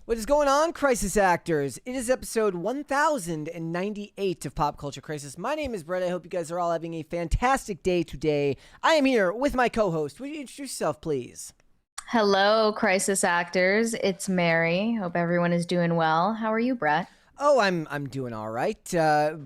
What is going on, Crisis Actors? It is episode 1098 of Pop Culture Crisis. My name is Brett. I hope you guys are all having a fantastic day today. I am here with my co-host. Would you introduce yourself, please? Hello, Crisis Actors. It's Mary. Hope everyone is doing well. How are you, Brett? Oh, I'm doing all right.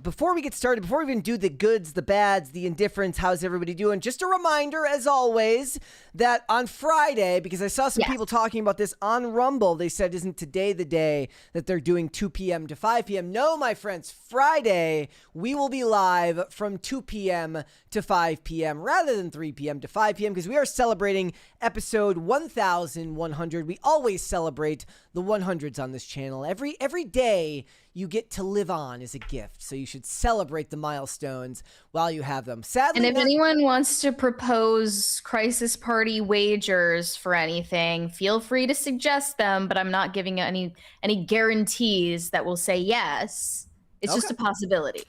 Before we get started, before we even do the goods, the bads, the indifference, how's everybody doing? Just a reminder, as always, that on Friday, because I saw some people talking about this on Rumble, they said, isn't today the day that they're doing 2 p.m. to 5 p.m.? No, my friends, Friday, we will be live from 2 p.m. to 5 p.m. rather than 3 p.m. to 5 p.m. because we are celebrating episode 1100. We always celebrate the 100s on this channel. Every day you get to live on as a gift, so you should celebrate the milestones while you have them. Sadly, and if anyone wants to propose Crisis Party wagers for anything, feel free to suggest them, but I'm not giving any guarantees that we'll say yes. It's just a possibility.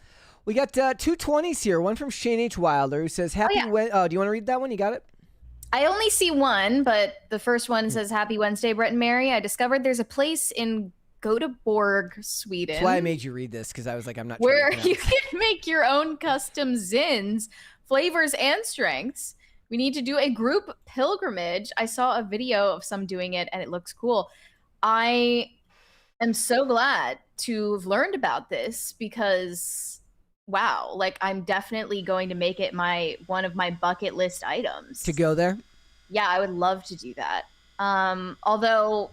We got two 20s here. One from Shane H. Wilder who says, do you want to read that one? You got it? I only see one, but the first one says, Happy Wednesday, Brett and Mary. I discovered there's a place in Göteborg, Sweden. That's why I made you read this, because I was like, I'm not where you can make your own custom zins, flavors, and strengths. We need to do a group pilgrimage. I saw a video of some doing it, and it looks cool. I am so glad to have learned about this because, wow, like I'm definitely going to make it one of my bucket list items. To go there? Yeah, I would love to do that. Although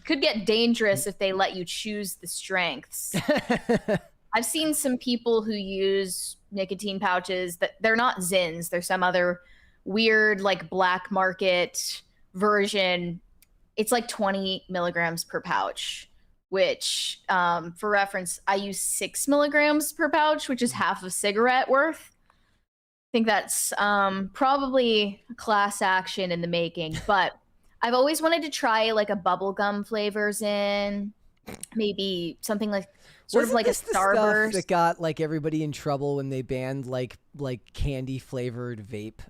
could get dangerous if they let you choose the strengths. I've seen some people who use nicotine pouches that they're not Zins. They're some other weird like black market version. It's like 20 milligrams per pouch, which for reference, I use 6 milligrams per pouch, which is half a cigarette worth. I think that's probably a class action in the making, but I've always wanted to try like a bubblegum flavors in, maybe something like sort of like a Starburst. That got like everybody in trouble when they banned like candy flavored vape.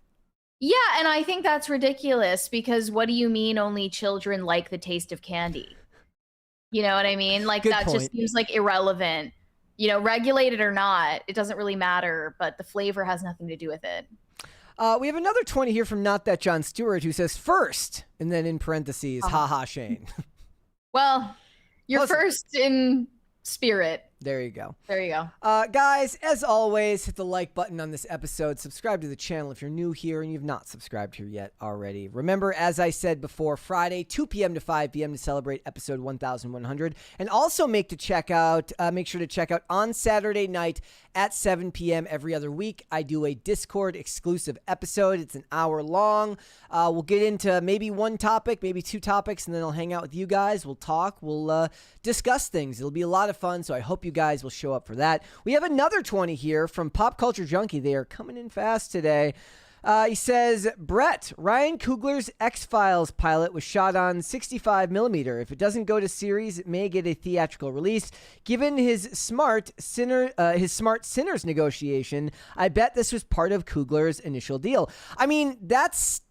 Yeah, and I think that's ridiculous because what do you mean only children like the taste of candy? You know what I mean? Like Good that point. just seems like irrelevant. You know, regulated or not, it doesn't really matter, but the flavor has nothing to do with it. We have another 20 here from Not That John Stewart who says first, and then in parentheses, haha, Shane. Well, you're first in spirit. There you go. There you go. Guys, as always, hit the like button on this episode. Subscribe to the channel if you're new here and you've not subscribed here yet already. Remember, as I said before, Friday, 2 p.m. to 5 p.m. to celebrate episode 1100. And also make sure to check out on Saturday night at 7 p.m. every other week. I do a Discord exclusive episode. It's an hour long. We'll get into maybe one topic, maybe two topics, and then I'll hang out with you guys. We'll talk. We'll discuss things. It'll be a lot of fun, so I hope you guys will show up for that. We have another 20 here from Pop Culture Junkie. They are coming in fast today. He says, Brett, Ryan Coogler's X-Files pilot was shot on 65 millimeter. If it doesn't go to series, it may get a theatrical release. Given his smart Sinners negotiation, I bet this was part of Coogler's initial deal. I mean, that's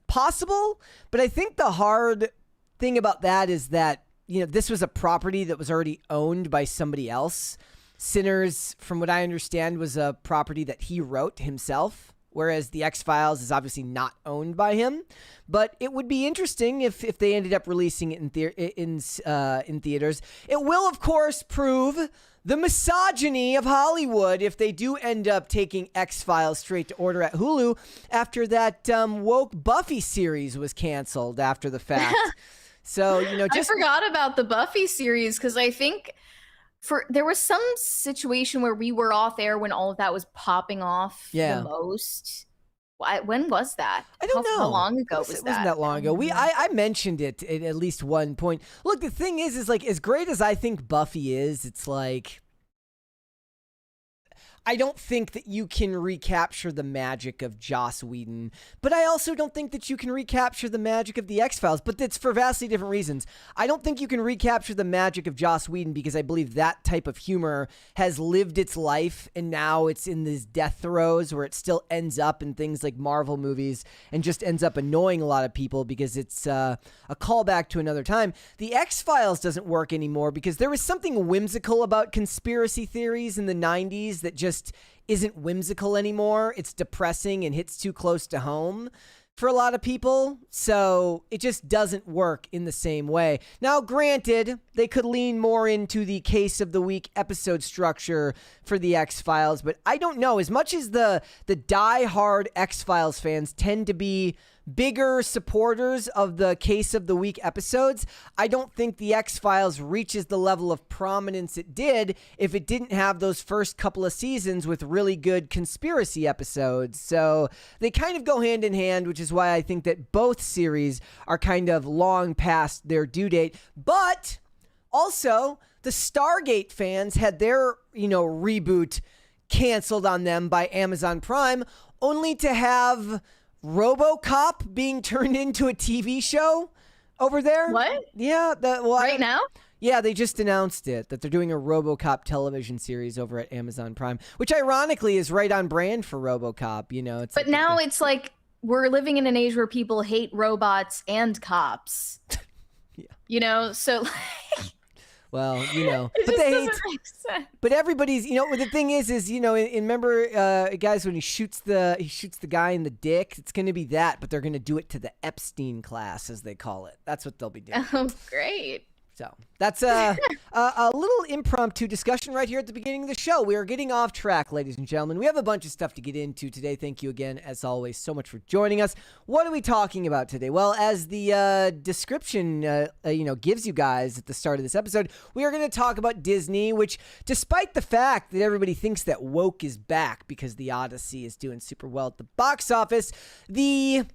possible, but I think the hard thing about that is that, you know, this was a property that was already owned by somebody else. Sinners, from what I understand, was a property that he wrote himself, whereas the X-Files is obviously not owned by him. But it would be interesting if they ended up releasing it in theaters. It will, of course, prove the misogyny of Hollywood if they do end up taking X-Files straight to order at Hulu after that woke Buffy series was canceled after the fact. So, you know, I forgot about the Buffy series because I think there was some situation where we were off air when all of that was popping off the most. When was that? I don't know. How long ago was that? It wasn't that long ago. I mentioned it at least one point. Look, the thing is like as great as I think Buffy is, it's like I don't think that you can recapture the magic of Joss Whedon, but I also don't think that you can recapture the magic of the X-Files, but it's for vastly different reasons. I don't think you can recapture the magic of Joss Whedon because I believe that type of humor has lived its life and now it's in these death throes where it still ends up in things like Marvel movies and just ends up annoying a lot of people because it's a callback to another time. The X-Files doesn't work anymore because there was something whimsical about conspiracy theories in the 90s that just isn't whimsical anymore. It's depressing and hits too close to home for a lot of people. So it just doesn't work in the same way. Now, granted, they could lean more into the case of the week episode structure for the X-Files, but I don't know. As much as the die-hard X-Files fans tend to be bigger supporters of the case of the week episodes, I don't think the X-Files reaches the level of prominence it did if it didn't have those first couple of seasons with really good conspiracy episodes. So they kind of go hand in hand, which is why I think that both series are kind of long past their due date. But also, the Stargate fans had their, reboot canceled on them by Amazon Prime, only to have RoboCop being turned into a TV show over there. What? Yeah. Right now? Yeah, they just announced it, that they're doing a RoboCop television series over at Amazon Prime, which ironically is right on brand for RoboCop. It's but now it's like we're living in an age where people hate robots and cops. Yeah. So... Well, it but just they doesn't make sense. But everybody's, the thing is, remember, guys, when he shoots the guy in the dick, it's going to be that, but they're going to do it to the Epstein class, as they call it. That's what they'll be doing. Oh, great. So that's a little impromptu discussion right here at the beginning of the show. We are getting off track, ladies and gentlemen. We have a bunch of stuff to get into today. Thank you again, as always, so much for joining us. What are we talking about today? Well, as the description gives you guys at the start of this episode, we are going to talk about Disney, which, despite the fact that everybody thinks that woke is back because the Odyssey is doing super well at the box office, the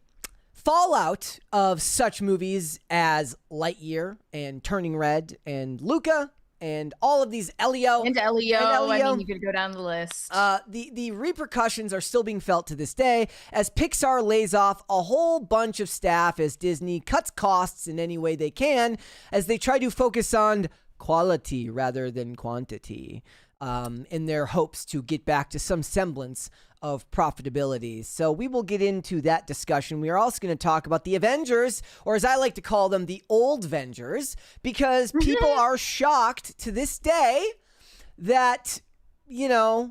fallout of such movies as Lightyear and Turning Red and Luca and all of these Elio. I mean, you could go down the list. The repercussions are still being felt to this day as Pixar lays off a whole bunch of staff as Disney cuts costs in any way they can as they try to focus on quality rather than quantity in their hopes to get back to some semblance of profitability. So we will get into that discussion. We are also going to talk about the Avengers, or as I like to call them, the old Vengers, because people are shocked to this day that,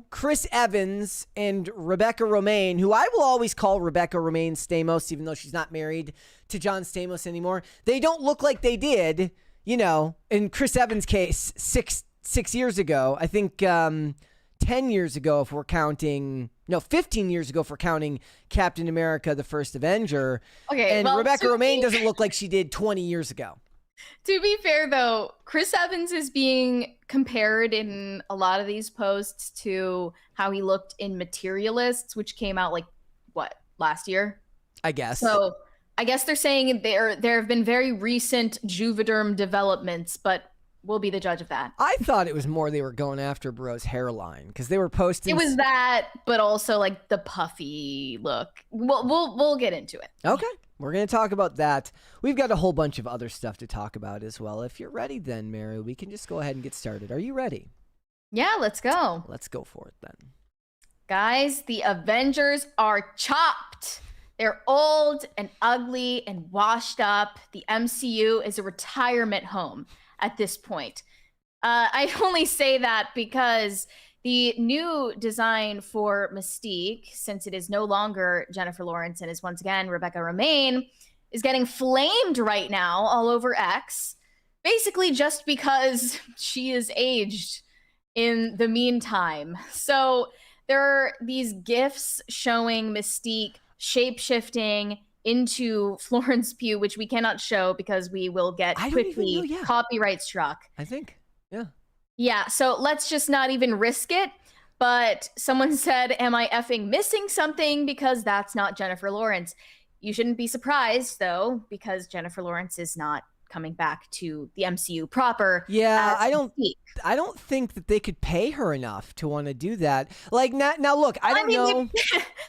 Chris Evans and Rebecca Romijn, who I will always call Rebecca Romijn Stamos, even though she's not married to John Stamos anymore, they don't look like they did, in Chris Evans' case, six years ago. I think 10 years ago, if we're counting, 15 years ago, if we're counting Captain America, the First Avenger. Okay, and Rebecca Romijn doesn't look like she did 20 years ago. To be fair, though, Chris Evans is being compared in a lot of these posts to how he looked in Materialists, which came out last year? I guess. So I guess they're saying there have been very recent Juvederm developments, but we'll be the judge of that. I thought it was more they were going after Bro's hairline because they were posting. It was that, but also the puffy look. We'll get into it. Okay. We're going to talk about that. We've got a whole bunch of other stuff to talk about as well. If you're ready then, Mary, we can just go ahead and get started. Are you ready? Yeah, let's go. Let's go for it then. Guys, the Avengers are chopped. They're old and ugly and washed up. The MCU is a retirement home at this point. I only say that because the new design for Mystique, since it is no longer Jennifer Lawrence and is once again Rebecca Romijn, is getting flamed right now all over X, basically just because she is aged in the meantime. So there are these GIFs showing Mystique shape-shifting into Florence Pugh, which we cannot show because we will get quickly copyright struck. I think, yeah. Yeah, so let's just not even risk it. But someone said, am I effing missing something? Because that's not Jennifer Lawrence. You shouldn't be surprised, though, because Jennifer Lawrence is not coming back to the MCU proper. Yeah, as Mystique. I don't think that they could pay her enough to want to do that. Like now look, I don't know.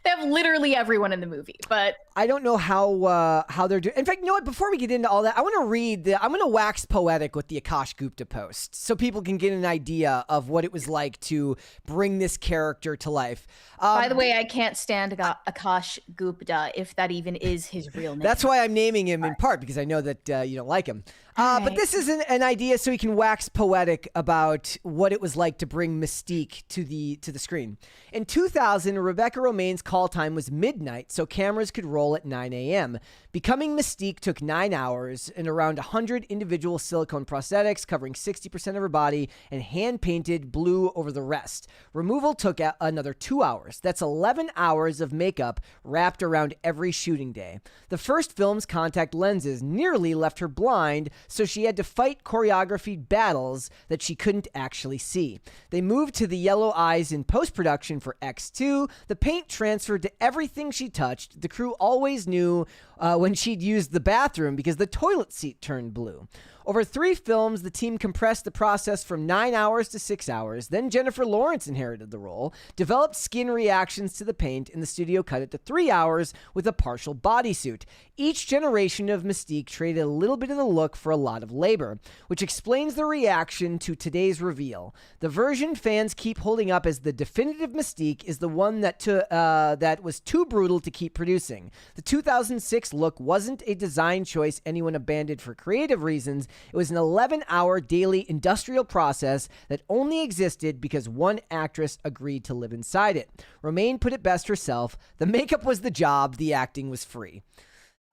They have literally everyone in the movie, but I don't know how they're doing. In fact, you know what? Before we get into all that, I'm going to wax poetic with the Akash Gupta post so people can get an idea of what it was like to bring this character to life. By the way, I can't stand Akash Gupta, if that even is his real name. That's why I'm naming him in part, because I know that you don't like him. But this is an idea so he can wax poetic about what it was like to bring Mystique to the screen. In 2000, Rebecca Romaine's call time was midnight, so cameras could roll at 9 a.m. Becoming Mystique took 9 hours and around 100 individual silicone prosthetics covering 60% of her body and hand-painted blue over the rest. Removal took another 2 hours. That's 11 hours of makeup wrapped around every shooting day. The first film's contact lenses nearly left her blind, so she had to fight choreographed battles that she couldn't actually see. They moved to the yellow eyes in post-production for X2. The paint transferred to everything she touched. The crew always knew when she'd used the bathroom because the toilet seat turned blue. Over 3 films, the team compressed the process from 9 hours to 6 hours. Then Jennifer Lawrence inherited the role, developed skin reactions to the paint, and the studio cut it to 3 hours with a partial bodysuit. Each generation of Mystique traded a little bit of the look for a lot of labor, which explains the reaction to today's reveal. The version fans keep holding up as the definitive Mystique is the one that was too brutal to keep producing. The 2006 look wasn't a design choice anyone abandoned for creative reasons. It was an 11-hour daily industrial process that only existed because one actress agreed to live inside it. Romaine put it best herself. The makeup was the job. The acting was free.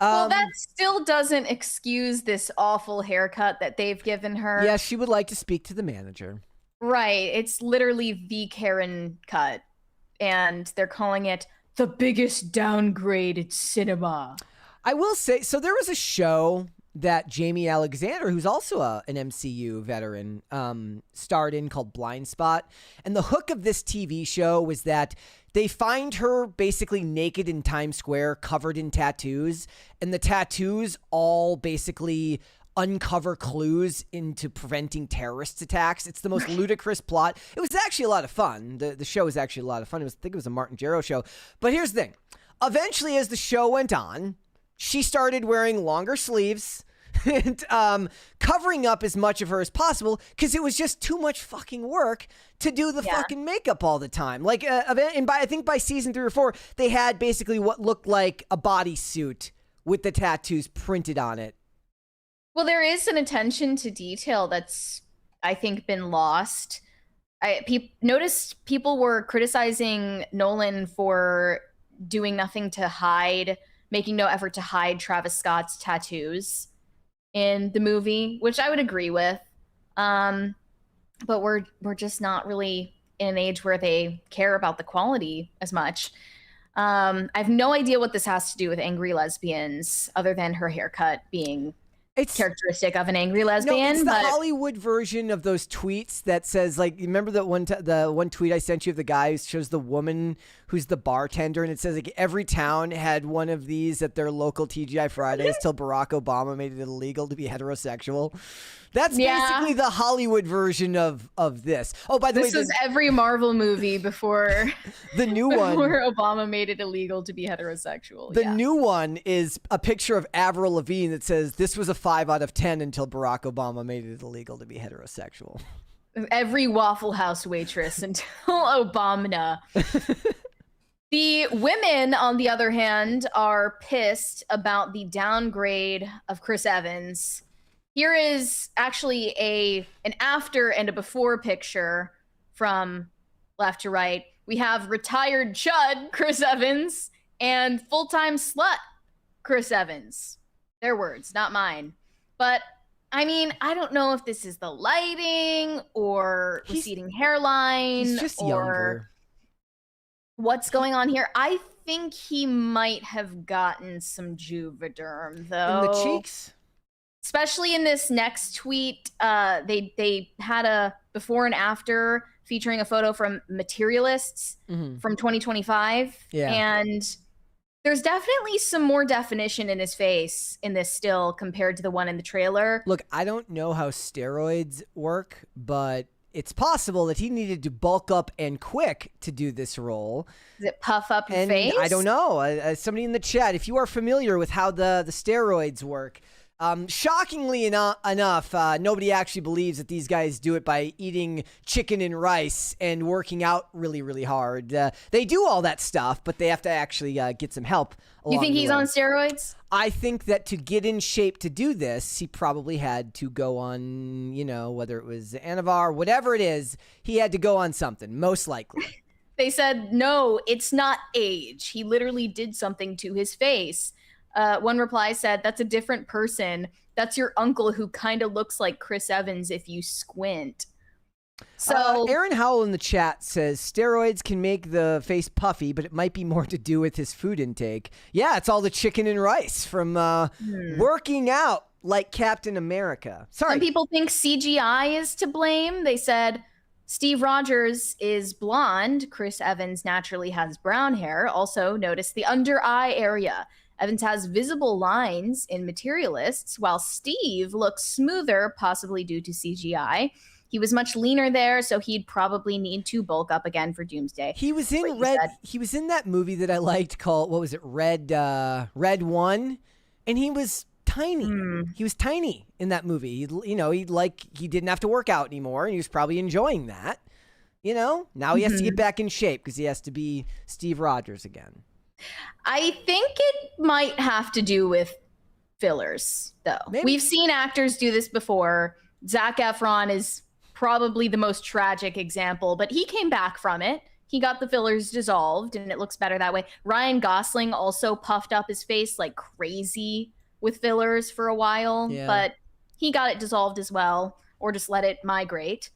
Well, that still doesn't excuse this awful haircut that they've given her. Yeah, she would like to speak to the manager. Right. It's literally the Karen cut. And they're calling it the biggest downgrade in cinema. I will say, so there was a show that Jamie Alexander, who's also an MCU veteran, starred in called Blind Spot. And the hook of this TV show was that they find her basically naked in Times Square, covered in tattoos. And the tattoos all basically uncover clues into preventing terrorist attacks. It's the most ludicrous plot. It was actually a lot of fun. The show was actually a lot of fun. I think it was a Martin Jarrow show. But here's the thing. Eventually, as the show went on, she started wearing longer sleeves and covering up as much of her as possible because it was just too much fucking work to do the fucking makeup all the time. Like, I think by season 3 or 4, they had basically what looked like a bodysuit with the tattoos printed on it. Well, there is an attention to detail that's, I think, been lost. Noticed people were criticizing Nolan for doing nothing to hide, making no effort to hide Travis Scott's tattoos in the movie, which I would agree with. But we're just not really in an age where they care about the quality as much. I have no idea what this has to do with angry lesbians, other than her haircut being characteristic of an angry lesbian. No, it's the Hollywood version of those tweets that says, like, you remember the one tweet I sent you of the guy who shows the woman who's the bartender, and it says, like, every town had one of these at their local TGI Fridays till Barack Obama made it illegal to be heterosexual. That's basically the Hollywood version of this. Oh, by the way, this was every Marvel movie before the new one, before Obama made it illegal to be heterosexual. The new one is a picture of Avril Lavigne that says this was a 5 out of 10 until Barack Obama made it illegal to be heterosexual. Every Waffle House waitress until Obama. The women, on the other hand, are pissed about the downgrade of Chris Evans. Here is actually an after and a before picture from left to right. We have retired chud Chris Evans and full-time slut Chris Evans. Their words, not mine. But I mean, I don't know if this is the lighting or receding hairline. He's just younger. What's going on here? I think he might have gotten some Juvederm, though. In the cheeks? Especially in this next tweet, they had a before and after featuring a photo from Materialists from 2025. Yeah. And There's definitely some more definition in his face in this still compared to the one in the trailer. Look, I don't know how steroids work, but it's possible that he needed to bulk up and quick to do this role. Does it puff up your And face? I don't know. Somebody in the chat, if you are familiar with how the steroids work, shockingly enough, nobody actually believes that these guys do it by eating chicken and rice and working out really, really hard. They do all that stuff, but they have to actually get some help. You think he's on steroids? I think that to get in shape to do this, he probably had to go on, whether it was Anavar, whatever it is, he had to go on something, most likely. They said, no, it's not age. He literally did something to his face. One reply said, that's a different person. That's your uncle who kind of looks like Chris Evans if you squint. So Aaron Howell in the chat says steroids can make the face puffy, but it might be more to do with his food intake. Yeah, it's all the chicken and rice from working out like Captain America. Sorry. Some people think CGI is to blame. They said Steve Rogers is blonde. Chris Evans naturally has brown hair. Also, notice the under eye area. Evans has visible lines in Materialists, while Steve looks smoother, possibly due to CGI. He was much leaner there, so he'd probably need to bulk up again for Doomsday. He was in He was in that movie that I liked called, what was it, Red 1, and he was tiny. He was tiny in that movie. He didn't have to work out anymore, and he was probably enjoying that. Now he has to get back in shape because he has to be Steve Rogers again. I think it might have to do with fillers, though. Maybe. We've seen actors do this before. Zac Efron is probably the most tragic example, but he came back from it. He got the fillers dissolved, and it looks better that way. Ryan Gosling also puffed up his face like crazy with fillers for a while, but he got it dissolved as well, or just let it migrate.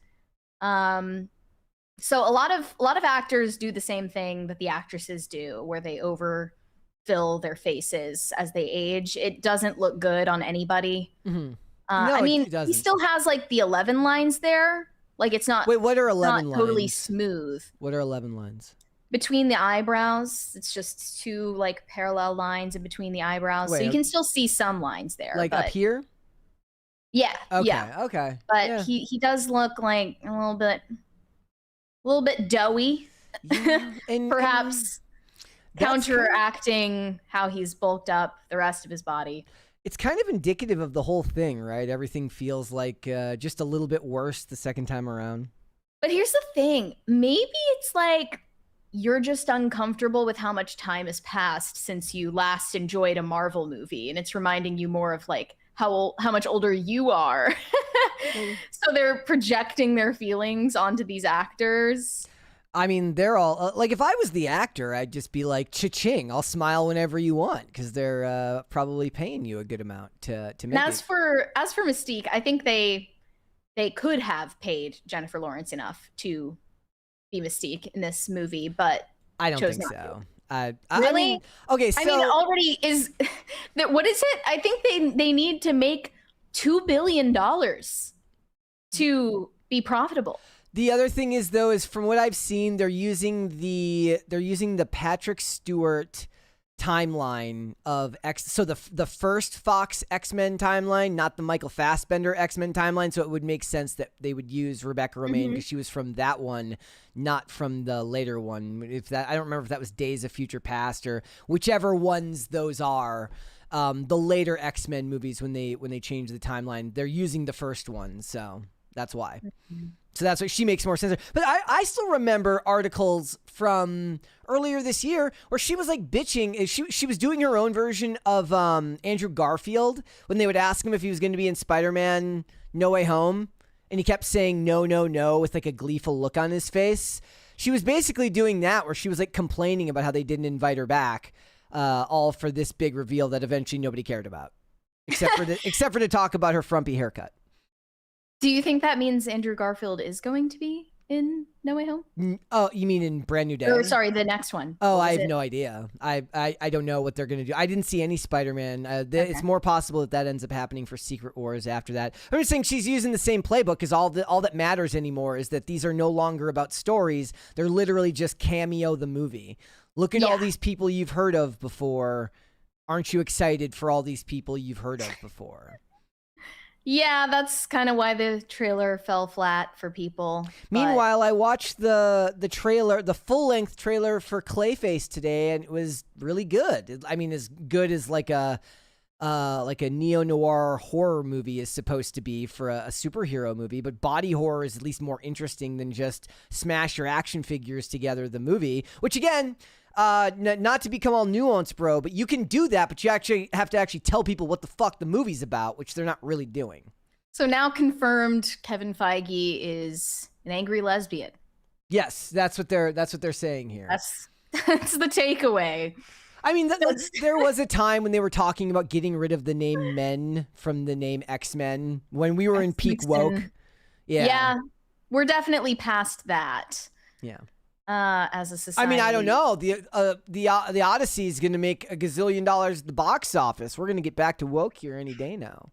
So a lot of actors do the same thing that the actresses do, where they overfill their faces as they age. It doesn't look good on anybody. Mm-hmm. He still has like the 11 lines there. Like it's not. Wait, what are 11 lines? Totally smooth. What are 11 lines? Between the eyebrows, it's just two like parallel lines in between the eyebrows, so you can still see some lines there. Like up here? Yeah. Okay. Yeah. Okay. But he does look like a little bit doughy, and perhaps counteracting how he's bulked up the rest of his body. It's kind of indicative of the whole thing, right? Everything feels like just a little bit worse the second time around. But here's the thing. Maybe it's like you're just uncomfortable with how much time has passed since you last enjoyed a Marvel movie, and it's reminding you more of like how much older you are. So they're projecting their feelings onto these actors. I mean, they're all like, if I was the actor, I'd just be like, cha-ching, I'll smile whenever you want, because they're probably paying you a good amount to make and as for Mystique, I think they could have paid Jennifer Lawrence enough to be Mystique in this movie, but I don't think so. Really? I mean, okay, so already is that, what is it? I think they need to make $2 billion to be profitable. The other thing is, though, is from what I've seen, they're using the Patrick Stewart timeline of so the first Fox X-Men timeline, not the Michael Fassbender X-Men timeline. So it would make sense that they would use Rebecca Romijn because she was from that one, not from the later one. I don't remember if that was Days of Future Past or whichever ones those are. The later X-Men movies, when they change the timeline, they're using the first one, so that's why. So that's why she makes more sense. But I still remember articles from earlier this year where she was like bitching. She was doing her own version of Andrew Garfield when they would ask him if he was going to be in Spider-Man No Way Home, and he kept saying no, no, no with like a gleeful look on his face. She was basically doing that, where she was like complaining about how they didn't invite her back, all for this big reveal that eventually nobody cared about, except for to talk about her frumpy haircut. Do you think that means Andrew Garfield is going to be in No Way Home? Oh, you mean in Brand New Day? Or sorry, the next one. Oh, I have no idea. I don't know what they're going to do. I didn't see any Spider-Man. It's more possible that ends up happening for Secret Wars after that. I'm just saying she's using the same playbook, because all that matters anymore is that these are no longer about stories. They're literally just cameo the movie. Look at all these people you've heard of before. Aren't you excited for all these people you've heard of before? Yeah, that's kind of why the trailer fell flat for people. Meanwhile, I watched the trailer, the full-length trailer for Clayface today, and it was really good. I mean, as good as like a neo-noir horror movie is supposed to be for a superhero movie, but body horror is at least more interesting than just smash your action figures together, the movie, which again, not to become all nuanced, bro, but you can do that, but you actually have to actually tell people what the fuck the movie's about, which they're not really doing. So now confirmed, Kevin Feige is an angry lesbian. Yes, that's what they're saying here. That's the takeaway. I mean, there was a time when they were talking about getting rid of the name Men from the name X-Men when we were in peak woke. Yeah, we're definitely past that. Yeah. As a society. I mean, I don't know. The Odyssey is going to make $1 gazillion at the box office. We're going to get back to woke here any day now.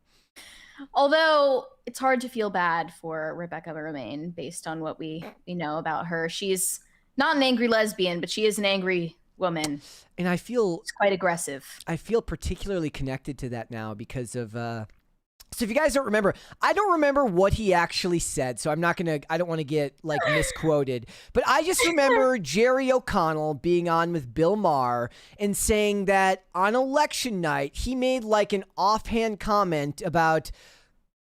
Although it's hard to feel bad for Rebecca Romijn based on what we know about her. She's not an angry lesbian, but she is an angry woman. And I feel it's quite aggressive. I feel particularly connected to that now because of so if you guys don't remember, I don't remember what he actually said, so I don't want to get like misquoted, but I just remember Jerry O'Connell being on with Bill Maher and saying that on election night, he made like an offhand comment about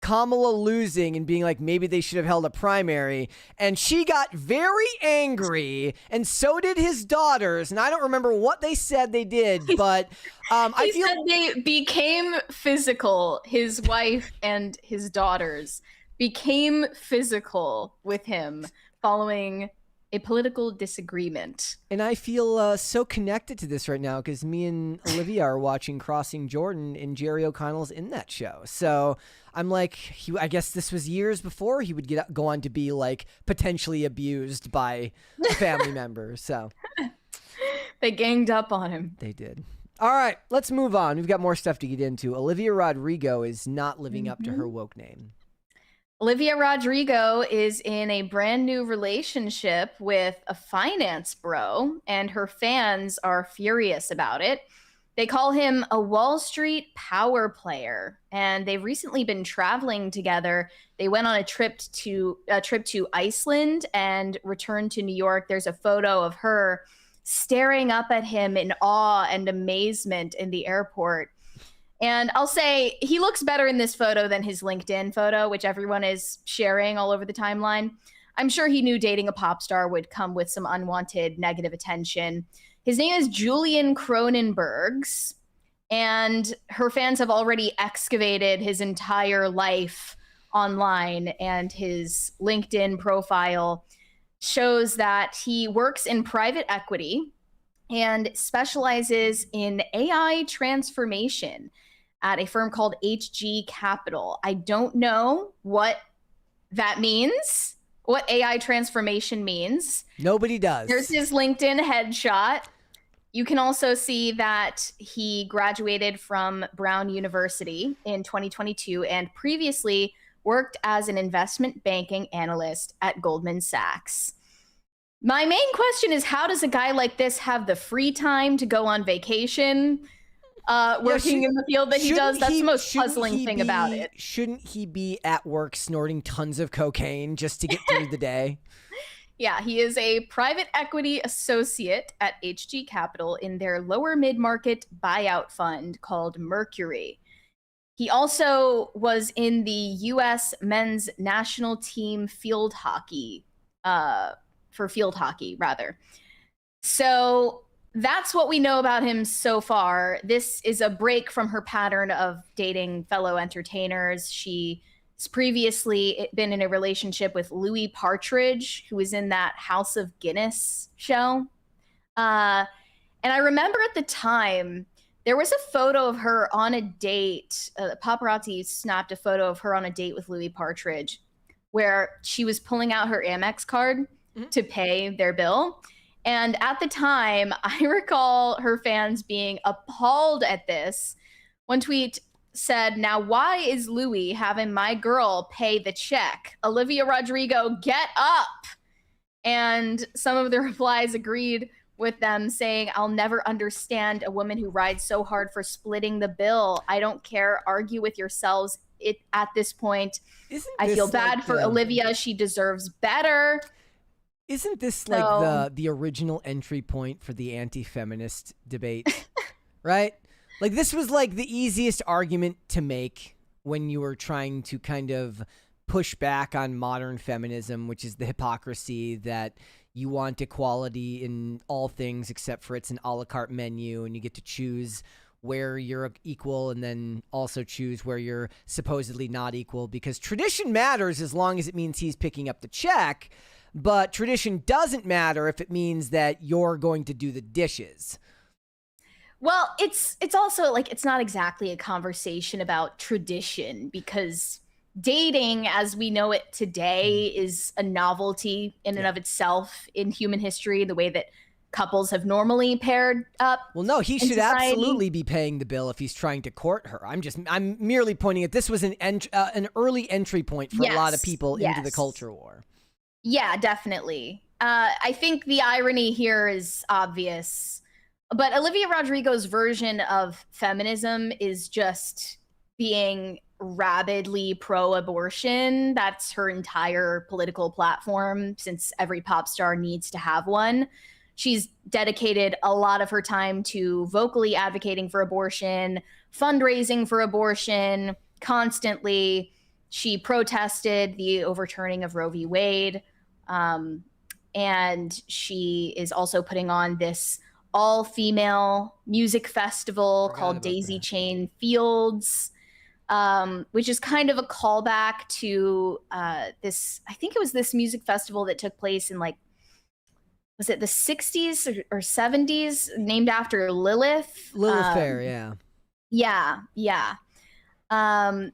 Kamala losing and being like, maybe they should have held a primary. And she got very angry, and so did his daughters. And I don't remember what they said they did, but I feel said they became physical. His wife and his daughters became physical with him following a political disagreement. And I feel so connected to this right now because me and Olivia are watching Crossing Jordan, and Jerry O'Connell's in that show. So I'm like, I guess this was years before he would go on to be like potentially abused by a family member. So they ganged up on him. They did. All right, let's move on. We've got more stuff to get into. Olivia Rodrigo is not living up to her woke name. Olivia Rodrigo is in a brand new relationship with a finance bro, and her fans are furious about it. They call him a Wall Street power player, and they've recently been traveling together. They went on a trip to Iceland and returned to New York. There's a photo of her staring up at him in awe and amazement in the airport. And I'll say he looks better in this photo than his LinkedIn photo, which everyone is sharing all over the timeline. I'm sure he knew dating a pop star would come with some unwanted negative attention. His name is Julian Cronenbergs, and her fans have already excavated his entire life online, and his LinkedIn profile shows that he works in private equity and specializes in AI transformation at a firm called HG Capital. I don't know what that means, what AI transformation means. Nobody does. There's his LinkedIn headshot. You can also see that he graduated from Brown University in 2022 and previously worked as an investment banking analyst at Goldman Sachs. My main question is, how does a guy like this have the free time to go on vacation? Working in the field that he does, that's the most puzzling thing about it. Shouldn't he be at work snorting tons of cocaine just to get through the day? Yeah, he is a private equity associate at HG Capital in their lower mid-market buyout fund called Mercury. He also was in the U.S. men's national team field hockey, for field hockey, rather. So that's what we know about him so far. This is a break from her pattern of dating fellow entertainers. She has previously been in a relationship with Louis Partridge, who was in that House of Guinness show. And I remember at the time, there was a photo of her on a date. Paparazzi snapped a photo of her on a date with Louis Partridge. where she was pulling out her Amex card to pay their bill. And at the time, I recall her fans being appalled at this. One tweet said, "Now why is Louis having my girl pay the check? Olivia Rodrigo, get up!" And some of the replies agreed with them, saying, "I'll never understand a woman who rides so hard for splitting the bill. I don't care. Argue with yourselves. At this point, I feel bad for Olivia. She deserves better." Isn't this like the original entry point for the anti-feminist debate? Right? Like, this was like the easiest argument to make when you were trying to kind of push back on modern feminism, which is the hypocrisy that you want equality in all things except for it's an a la carte menu and you get to choose where you're equal and then also choose where you're supposedly not equal, because tradition matters as long as it means he's picking up the check, but tradition doesn't matter if it means that you're going to do the dishes. Well, it's also like, it's not exactly a conversation about tradition, because dating as we know it today is a novelty in and of itself in human history, the way that couples have normally paired up. Well, no, he should absolutely be paying the bill if he's trying to court her. I'm merely pointing at this was an early entry point for a lot of people into the culture war. Yeah, definitely. I think the irony here is obvious, but Olivia Rodrigo's version of feminism is just being rabidly pro-abortion. That's her entire political platform, since every pop star needs to have one. She's dedicated a lot of her time to vocally advocating for abortion, fundraising for abortion constantly. She protested the overturning of Roe v. Wade. And she is also putting on this all-female music festival called Daisy Chain Fields, which is kind of a callback to this, I think it was this music festival that took place in like, was it the 60s or 70s, named after Lilith? Lilith Fair, yeah. Yeah.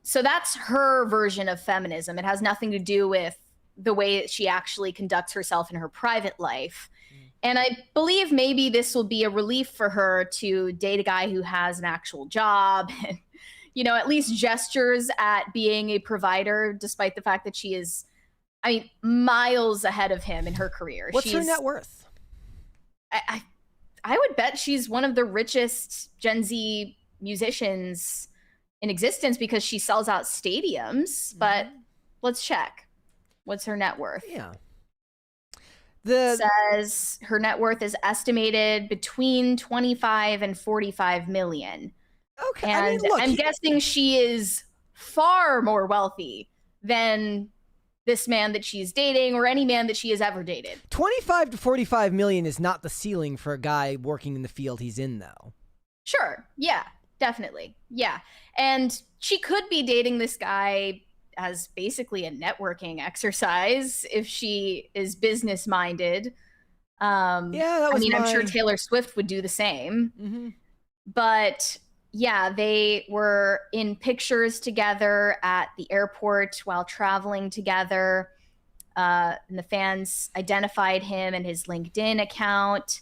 So that's her version of feminism. It has nothing to do with the way that she actually conducts herself in her private life. And I believe maybe this will be a relief for her to date a guy who has an actual job and, you know, at least gestures at being a provider, despite the fact that she is, I mean, miles ahead of him in her career. What's her net worth? I would bet she's one of the richest Gen Z musicians in existence, because she sells out stadiums. But let's check. What's her net worth? Yeah. It says her net worth is estimated between 25 and 45 million. Okay. And I mean, look, I'm guessing she is far more wealthy than this man that she's dating or any man that she has ever dated. 25 to 45 million is not the ceiling for a guy working in the field he's in, though. Sure. Yeah, definitely. Yeah. And she could be dating this guy as basically a networking exercise if she is business minded. I'm sure Taylor Swift would do the same. But yeah, they were in pictures together at the airport while traveling together. And the fans identified him and his LinkedIn account.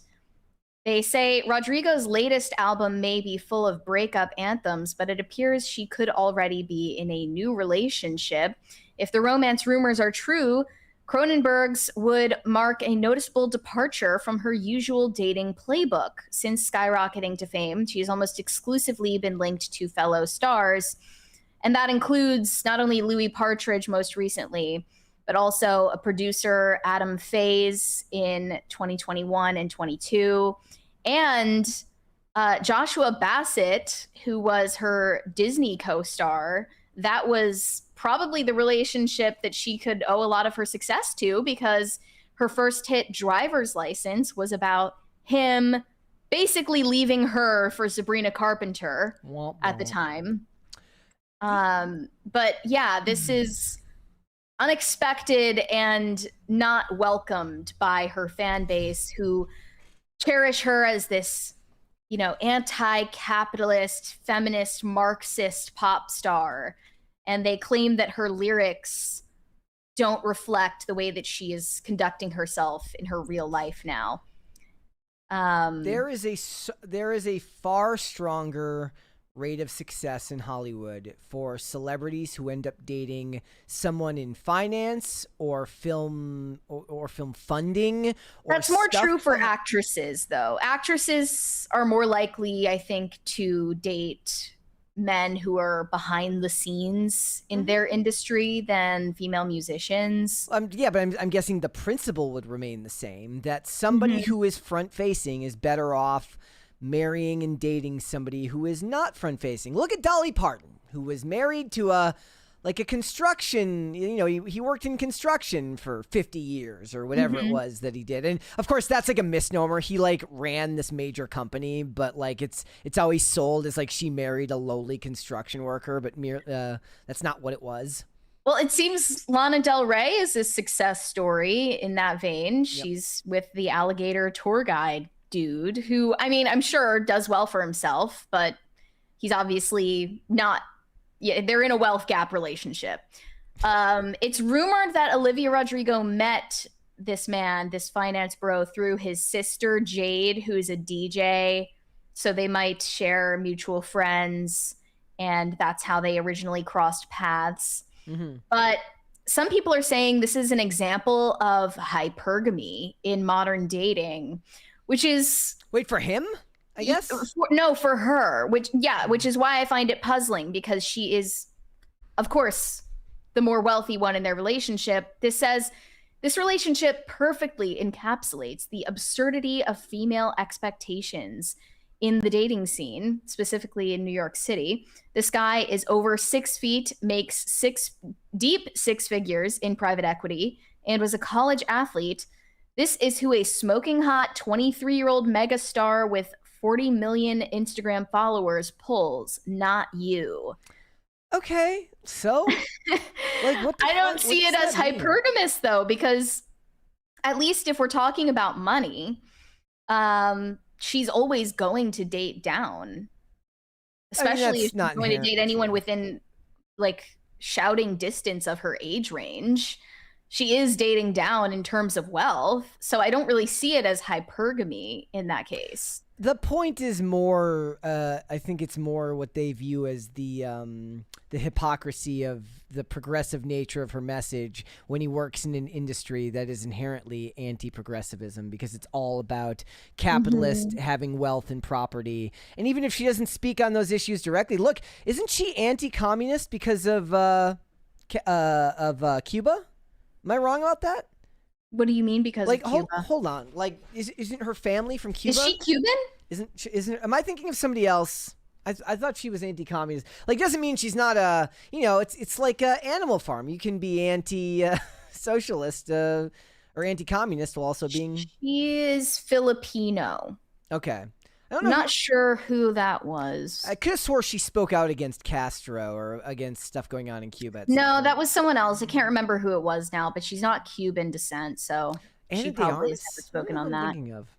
They say Rodrigo's latest album may be full of breakup anthems, but it appears she could already be in a new relationship. If the romance rumors are true, Cronenberg's would mark a noticeable departure from her usual dating playbook. Since skyrocketing to fame, she's almost exclusively been linked to fellow stars. And that includes not only Louis Partridge most recently, but also a producer, Adam Faze, in 2021 and 22, and Joshua Bassett, who was her Disney co-star. That was probably the relationship that she could owe a lot of her success to, because her first hit, Driver's License, was about him basically leaving her for Sabrina Carpenter at the time. But yeah, this is unexpected and not welcomed by her fan base, who cherish her as this, you know, anti-capitalist, feminist, Marxist pop star. And they claim that her lyrics don't reflect the way that she is conducting herself in her real life now. There is a far stronger rate of success in Hollywood for celebrities who end up dating someone in finance or film or film funding. That's more true for actresses, though. Actresses are more likely, I think, to date men who are behind the scenes in their industry than female musicians. Yeah, but I'm guessing the principle would remain the same, that somebody who is front-facing is better off marrying and dating somebody who is not front-facing. Look at Dolly Parton, who was married to a construction, he worked in construction for 50 years or whatever it was that he did. And of course that's like a misnomer. He ran this major company, but it's always sold as she married a lowly construction worker, but that's not what it was. Well, it seems Lana Del Rey is a success story in that vein. Yep. She's with the alligator tour guide dude who, I'm sure does well for himself, but he's obviously not. Yeah, they're in a wealth gap relationship. It's rumored that Olivia Rodrigo met this man, this finance bro, through his sister Jade, who's a DJ. So they might share mutual friends, and that's how they originally crossed paths. But some people are saying this is an example of hypergamy in modern dating, which is... Wait, for him? I guess? No, for her, which is why I find it puzzling, because she is, of course, the more wealthy one in their relationship. This says this relationship perfectly encapsulates the absurdity of female expectations in the dating scene, specifically in New York City. This guy is over 6 feet, makes deep six figures in private equity, and was a college athlete. This is who a smoking hot 23-year-old megastar with 40 million Instagram followers pulls, not you. Okay, so what I don't see it as hypergamous though, because at least if we're talking about money, she's always going to date down, especially if she's going to date anyone within shouting distance of her age range. She is dating down in terms of wealth, so I don't really see it as hypergamy in that case. The point is more, I think it's more what they view as the hypocrisy of the progressive nature of her message when he works in an industry that is inherently anti-progressivism, because it's all about capitalists having wealth and property. And even if she doesn't speak on those issues directly, look, isn't she anti-communist because of Cuba? Am I wrong about that? What do you mean because of Cuba? Hold on. Isn't her family from Cuba? Is she Cuban? Isn't? Am I thinking of somebody else? I thought she was anti-communist. Doesn't mean she's not a. It's like Animal Farm. You can be anti-socialist or anti-communist while also being. She is Filipino. Okay. I'm not sure who that was. I could have swore she spoke out against Castro or against stuff going on in Cuba. No, that was someone else. I can't remember who it was now, but she's not Cuban descent, so she probably has never spoken on that.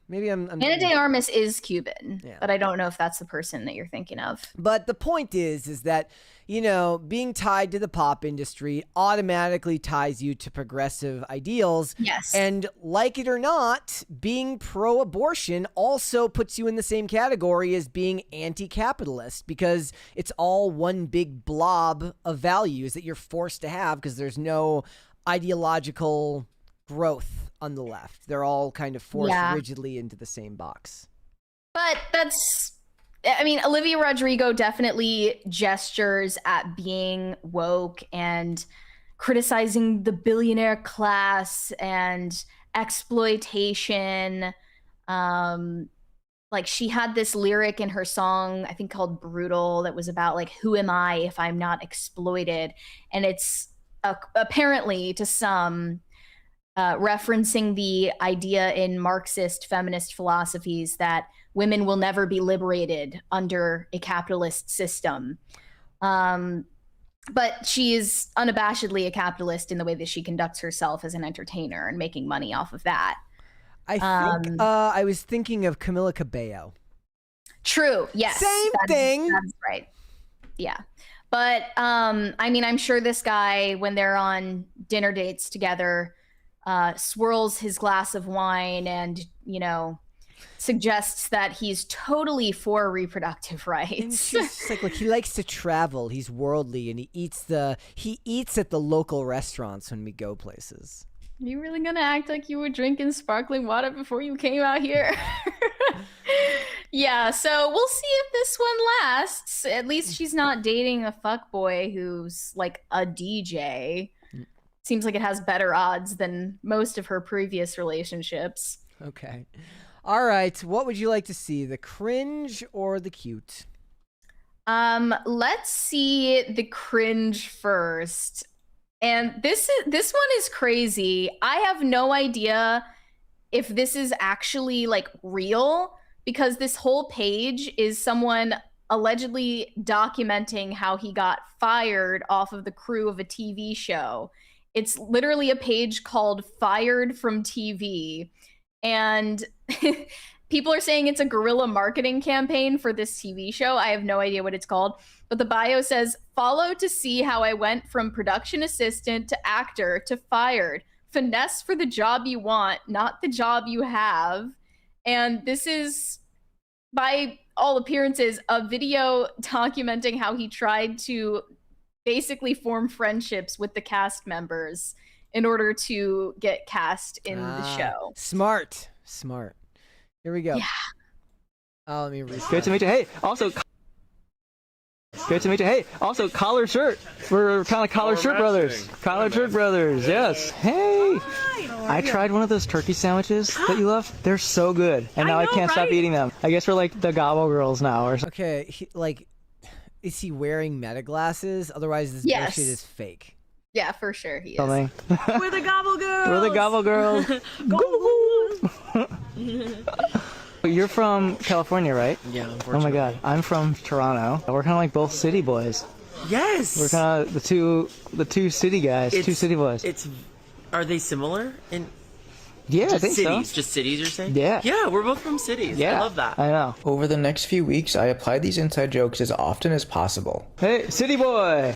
Maybe I'm Ana de Armas is Cuban, but I don't know if that's the person that you're thinking of. But the point is that, being tied to the pop industry automatically ties you to progressive ideals. Yes. And like it or not, being pro-abortion also puts you in the same category as being anti-capitalist, because it's all one big blob of values that you're forced to have because there's no ideological growth on the left. They're all kind of forced rigidly into the same box. But Olivia Rodrigo definitely gestures at being woke and criticizing the billionaire class and exploitation. She had this lyric in her song, I think called Brutal, that was about who am I if I'm not exploited? And it's apparently to some referencing the idea in Marxist feminist philosophies that women will never be liberated under a capitalist system. But she is unabashedly a capitalist in the way that she conducts herself as an entertainer and making money off of that. I think I was thinking of Camila Cabello. True, yes. Same thing. That's right. Yeah. But I mean, I'm sure this guy, when they're on dinner dates together, swirls his glass of wine and, you know, suggests that he's totally for reproductive And rights. she's just like, he likes to travel. He's worldly, and he eats at the local restaurants when we go places. You really gonna act like you were drinking sparkling water before you came out here? Yeah, so we'll see if this one lasts. At least she's not dating a fuckboy who's like a DJ. Seems like it has better odds than most of her previous relationships. Okay. All right. What would you like to see, the cringe or the cute? Let's see the cringe first. And this one is crazy. I have no idea if this is actually like real, because this whole page is someone allegedly documenting how he got fired off of the crew of a TV show. It's literally a page called Fired from TV. And people are saying it's a guerrilla marketing campaign for this TV show. I have no idea what it's called. But the bio says, follow to see how I went from production assistant to actor to fired. Finesse for the job you want, not the job you have. And this is, by all appearances, a video documenting how he tried to basically form friendships with the cast members in order to get cast in the show. Smart. Here we go. Yeah. Oh, let me read. Great to meet you. Hey, also. Great to meet you. Hey, also collar shirt. We're kind of collar shirt brothers. Collar shirt brothers. Yes. Hey. I tried one of those turkey sandwiches that you love. They're so good, and now I can't stop eating them. I guess we're like the gobble girls now, or something. Okay. Is he wearing meta glasses? Otherwise, this Yes. bullshit is fake. Yeah, for sure he is. Something. We're the gobble girls. We're the gobble girls. You're from California, right? Yeah, Oh my unfortunately. God, I'm from Toronto. We're kind of like both city boys. Yes. We're kind of the two city guys, two city boys. Are they similar in Yeah, I just think cities? so. Just cities, you're saying? Yeah. Yeah, we're both from cities. Yeah, I love that. I know. Over the next few weeks, I applied these inside jokes as often as possible. Hey, city boy,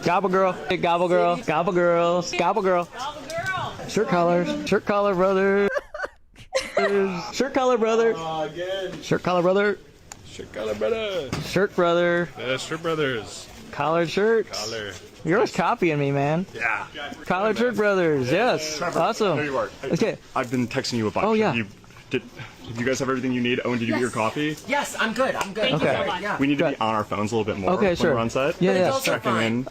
gobble girl, hey, gobble girl, gobble girls, gobble girl, shirt collars, shirt collar brother, shirt collar brother, shirt collar brother, Shirt collar brother. shirt brother, Yeah, shirt brothers. collared shirts. Collar. You're always copying me, man. Yeah. Collared shirt brothers, yes, awesome. There you are. Okay, I've been texting you a bunch. Oh, yeah. Do you guys have everything you need? Owen, did you get your coffee? Yes, I'm good. Okay. Yeah. We need to be on our phones a little bit more Okay, when sure. we're on set. Yeah, But yeah. it's also Checking fine. in.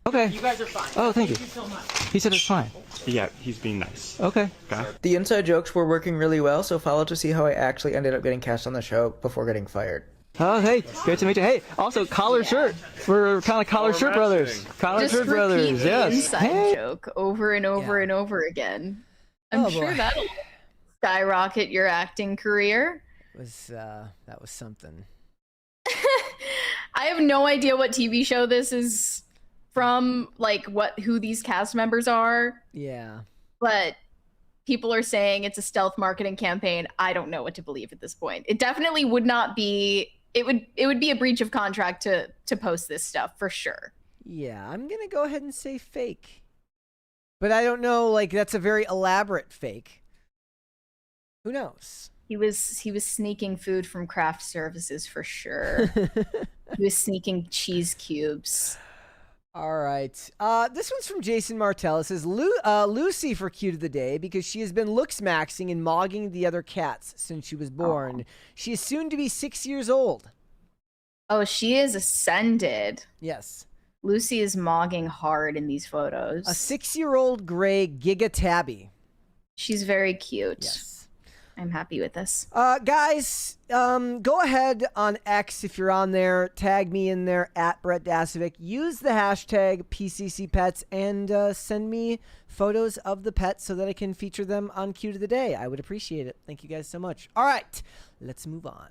Okay. You guys are fine. Oh, thank you. so much. He said it's fine. Yeah, he's being nice. Okay. Okay. The inside jokes were working really well, so follow to see how I actually ended up getting cast on the show before getting fired. Oh, hey, great to meet you. Hey, also collar shirt. We're kind of collar shirt brothers. Collar Just shirt repeat brothers. the Yes. inside Hey. joke over and over and over again. I'm Oh, sure boy. that'll skyrocket your acting career. That was something. I have no idea what TV show this is from, like who these cast members are, Yeah. but people are saying it's a stealth marketing campaign. I don't know what to believe at this point. It definitely would not be. It would be a breach of contract to post this stuff for sure. Yeah, I'm gonna go ahead and say fake. But I don't know, like that's a very elaborate fake. Who knows? He was sneaking food from craft services for sure. He was sneaking cheese cubes. All right. This one's from Jason Martell. It says Lucy for cute of the day because she has been looks maxing and mogging the other cats since she was born. She is soon to be 6 years old. Oh, she is ascended. Yes. Lucy is mogging hard in these photos. A 6-year-old gray Giga Tabby. She's very cute. Yes. I'm happy with this. Guys, go ahead on X if you're on there. Tag me in there at Brett Dasovic. Use the hashtag PCCPets and send me photos of the pets so that I can feature them on Cute of the Day. I would appreciate it. Thank you guys so much. All right, let's move on.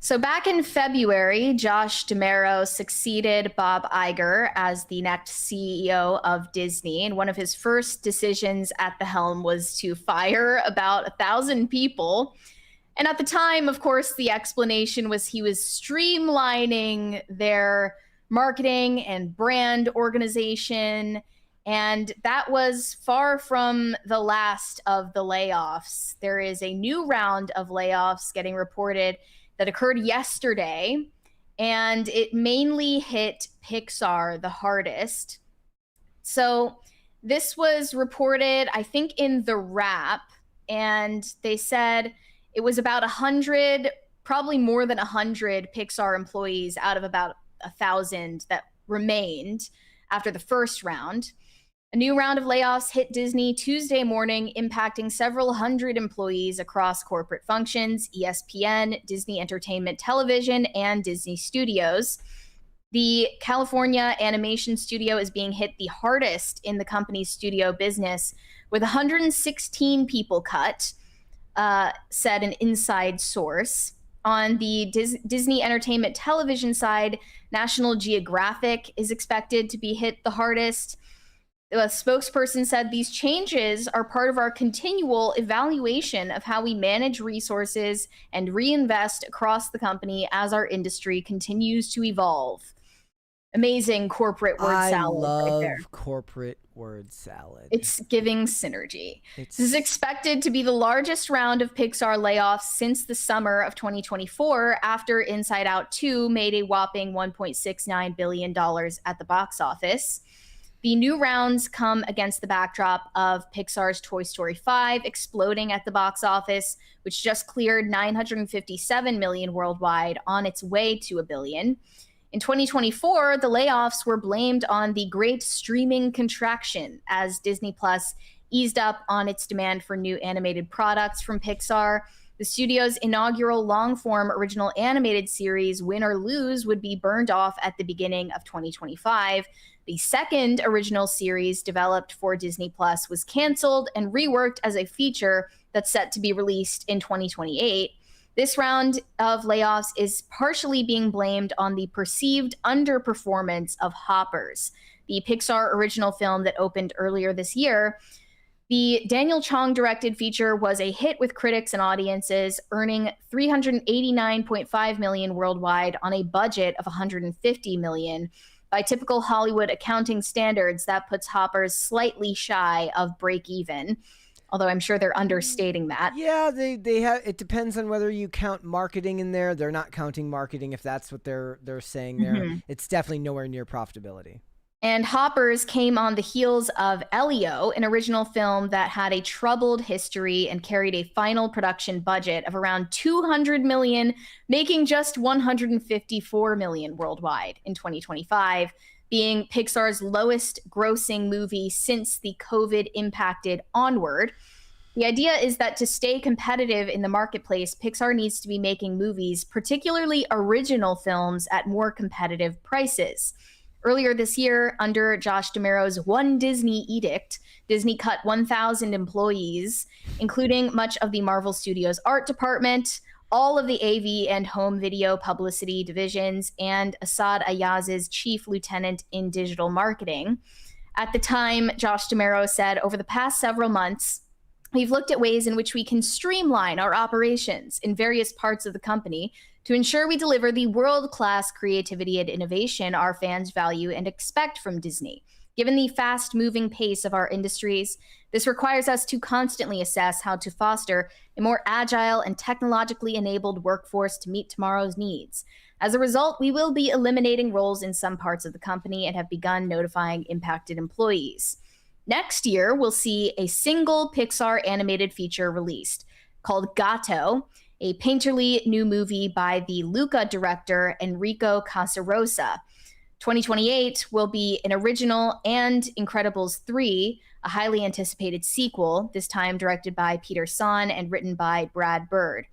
So back in February, Josh D'Amaro succeeded Bob Iger as the next CEO of Disney. And one of his first decisions at the helm was to fire about 1,000 people. And at the time, of course, the explanation was he was streamlining their marketing and brand organization. And that was far from the last of the layoffs. There is a new round of layoffs getting reported that occurred yesterday, and it mainly hit Pixar the hardest. So this was reported, I think, in The Wrap, and they said it was about 100, probably more than 100 Pixar employees out of about 1,000 that remained after the first round. A new round of layoffs hit Disney Tuesday morning, impacting several hundred employees across corporate functions, ESPN, Disney Entertainment Television, and Disney Studios. The California animation studio is being hit the hardest in the company's studio business, with 116 people cut, said an inside source. On the Disney Entertainment Television side, National Geographic is expected to be hit the hardest. A spokesperson said these changes are part of our continual evaluation of how we manage resources and reinvest across the company as our industry continues to evolve. Amazing corporate word salad right there. I love corporate word salad. It's giving synergy. This is expected to be the largest round of Pixar layoffs since the summer of 2024, after Inside Out 2 made a whopping $1.69 billion at the box office. The new rounds come against the backdrop of Pixar's Toy Story 5 exploding at the box office, which just cleared $957 million worldwide, on its way to $1 billion. In 2024, the layoffs were blamed on the great streaming contraction as Disney Plus eased up on its demand for new animated products from Pixar. The studio's inaugural long-form original animated series, Win or Lose, would be burned off at the beginning of 2025. The second original series developed for Disney Plus was canceled and reworked as a feature that's set to be released in 2028. This round of layoffs is partially being blamed on the perceived underperformance of Hoppers, the Pixar original film that opened earlier this year. The Daniel Chong-directed feature was a hit with critics and audiences, earning $389.5 million worldwide on a budget of $150 million. By typical Hollywood accounting standards, that puts Hoppers slightly shy of break even, although I'm sure they're understating that. Yeah, they have. It depends on whether you count marketing in there. They're not counting marketing if that's what they're saying there. Mm-hmm. It's definitely nowhere near profitability. And Hoppers came on the heels of Elio, an original film that had a troubled history and carried a final production budget of around $200 million, making just $154 million worldwide in 2025, being Pixar's lowest grossing movie since the COVID-impacted Onward. The idea is that to stay competitive in the marketplace, Pixar needs to be making movies, particularly original films, at more competitive prices. Earlier this year, under Josh D'Amero's One Disney Edict, Disney cut 1,000 employees, including much of the Marvel Studios art department, all of the AV and home video publicity divisions, and Asad Ayaz's chief lieutenant in digital marketing. At the time, Josh D'Amero said, over the past several months, we've looked at ways in which we can streamline our operations in various parts of the company to ensure we deliver the world-class creativity and innovation our fans value and expect from Disney. Given the fast-moving pace of our industries, this requires us to constantly assess how to foster a more agile and technologically enabled workforce to meet tomorrow's needs. As a result, we will be eliminating roles in some parts of the company and have begun notifying impacted employees. Next year, we'll see a single Pixar animated feature released called Gato, a painterly new movie by the Luca director Enrico Casarosa. 2028 will be an original and Incredibles 3, a highly anticipated sequel, this time directed by Peter Sohn and written by Brad Bird.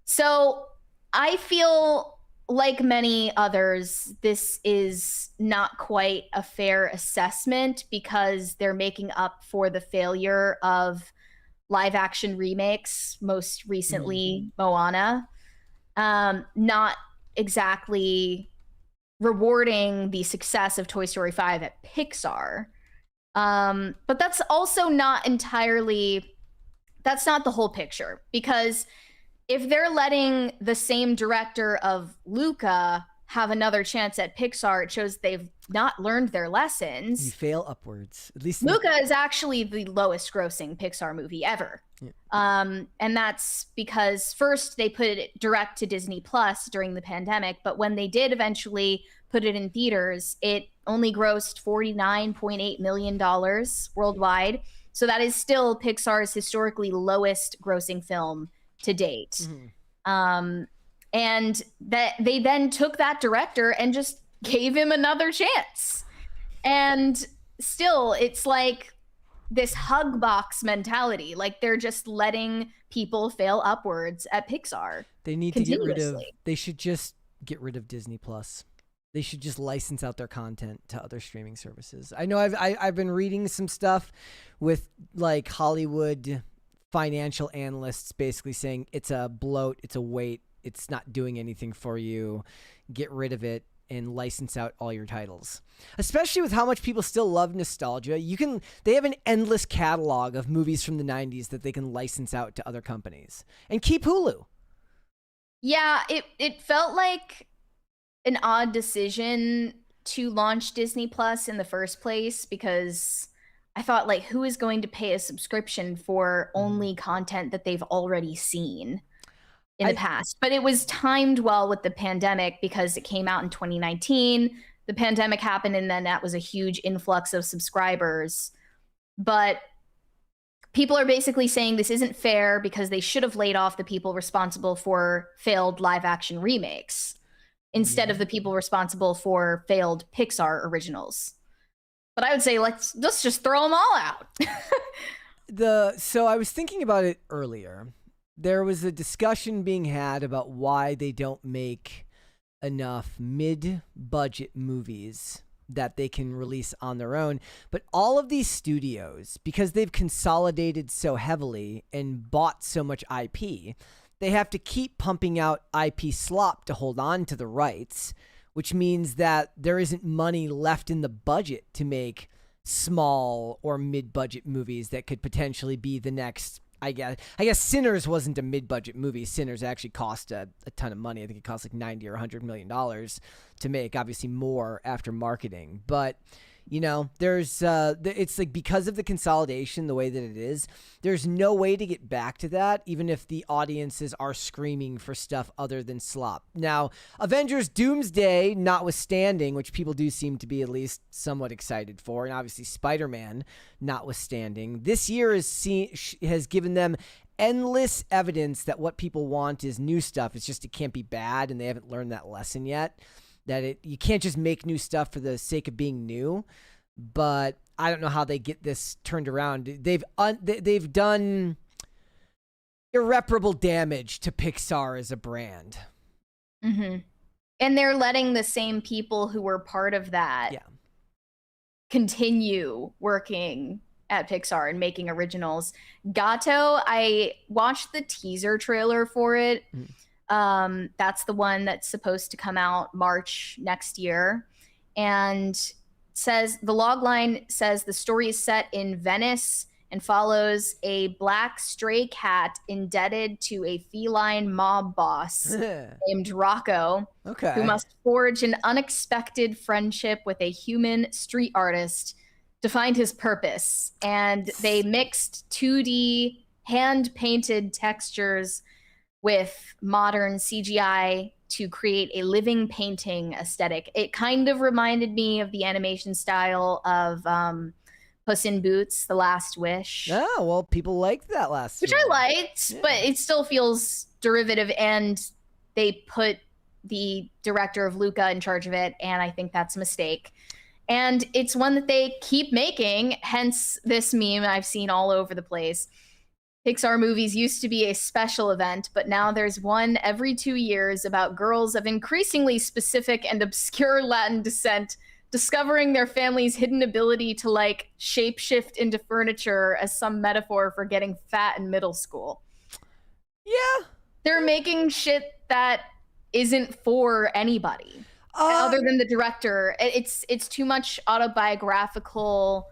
So I feel like many others, this is not quite a fair assessment because they're making up for the failure of live action remakes, most recently Moana, not exactly rewarding the success of Toy Story 5 at Pixar. But that's also not entirely, that's not the whole picture, because if they're letting the same director of Luca have another chance at Pixar. It shows they've not learned their lessons. You fail upwards. At least Luca is actually the lowest grossing Pixar movie ever. Yeah. And that's because first they put it direct to Disney Plus during the pandemic, but when they did eventually put it in theaters, it only grossed $49.8 million worldwide. So that is still Pixar's historically lowest grossing film to date. And that they then took that director and just gave him another chance. And still, it's like this hug box mentality. Like they're just letting people fail upwards at Pixar. They need to get rid of. They should just get rid of Disney Plus. They should just license out their content to other streaming services. I know I've been reading some stuff with like Hollywood financial analysts basically saying it's a bloat, it's a weight, it's not doing anything for you. Get rid of it and license out all your titles. Especially with how much people still love nostalgia. They have an endless catalog of movies from the 90s that they can license out to other companies. And keep Hulu. Yeah, it felt like an odd decision to launch Disney Plus in the first place, because I thought, like, who is going to pay a subscription for only content that they've already seen in the past? But it was timed well with the pandemic because it came out in 2019. The pandemic happened, and then that was a huge influx of subscribers. But people are basically saying this isn't fair because they should have laid off the people responsible for failed live action remakes instead of the people responsible for failed Pixar originals. But I would say let's just throw them all out. So I was thinking about it earlier. There was a discussion being had about why they don't make enough mid-budget movies that they can release on their own. But all of these studios, because they've consolidated so heavily and bought so much IP, they have to keep pumping out IP slop to hold on to the rights, which means that there isn't money left in the budget to make small or mid-budget movies that could potentially be the next. I guess Sinners wasn't a mid-budget movie. Sinners actually cost a ton of money. I think it cost like $90 or $100 million to make, obviously more after marketing. But, you know, there's it's like because of the consolidation, the way that it is, there's no way to get back to that, even if the audiences are screaming for stuff other than slop. Now, Avengers Doomsday notwithstanding, which people do seem to be at least somewhat excited for, and obviously Spider-Man notwithstanding, this year has given them endless evidence that what people want is new stuff. It's just it can't be bad, and they haven't learned that lesson yet. That you can't just make new stuff for the sake of being new. But I don't know how they get this turned around. They've done irreparable damage to Pixar as a brand. Mm-hmm. And they're letting the same people who were part of that continue working at Pixar and making originals. Gato, I watched the teaser trailer for it. That's the one that's supposed to come out March next year. And says the logline says the story is set in Venice and follows a black stray cat indebted to a feline mob boss named Rocco, who must forge an unexpected friendship with a human street artist to find his purpose. And they mixed 2D hand-painted textures with modern CGI to create a living painting aesthetic. It kind of reminded me of the animation style of Puss in Boots, The Last Wish. Oh, well, people liked that last Which one. I liked, but it still feels derivative, and they put the director of Luca in charge of it, and I think that's a mistake. And it's one that they keep making, hence this meme I've seen all over the place. Pixar movies used to be a special event, but now there's one every 2 years about girls of increasingly specific and obscure Latin descent discovering their family's hidden ability to, like, shapeshift into furniture as some metaphor for getting fat in middle school. Yeah. They're making shit that isn't for anybody other than the director. It's too much autobiographical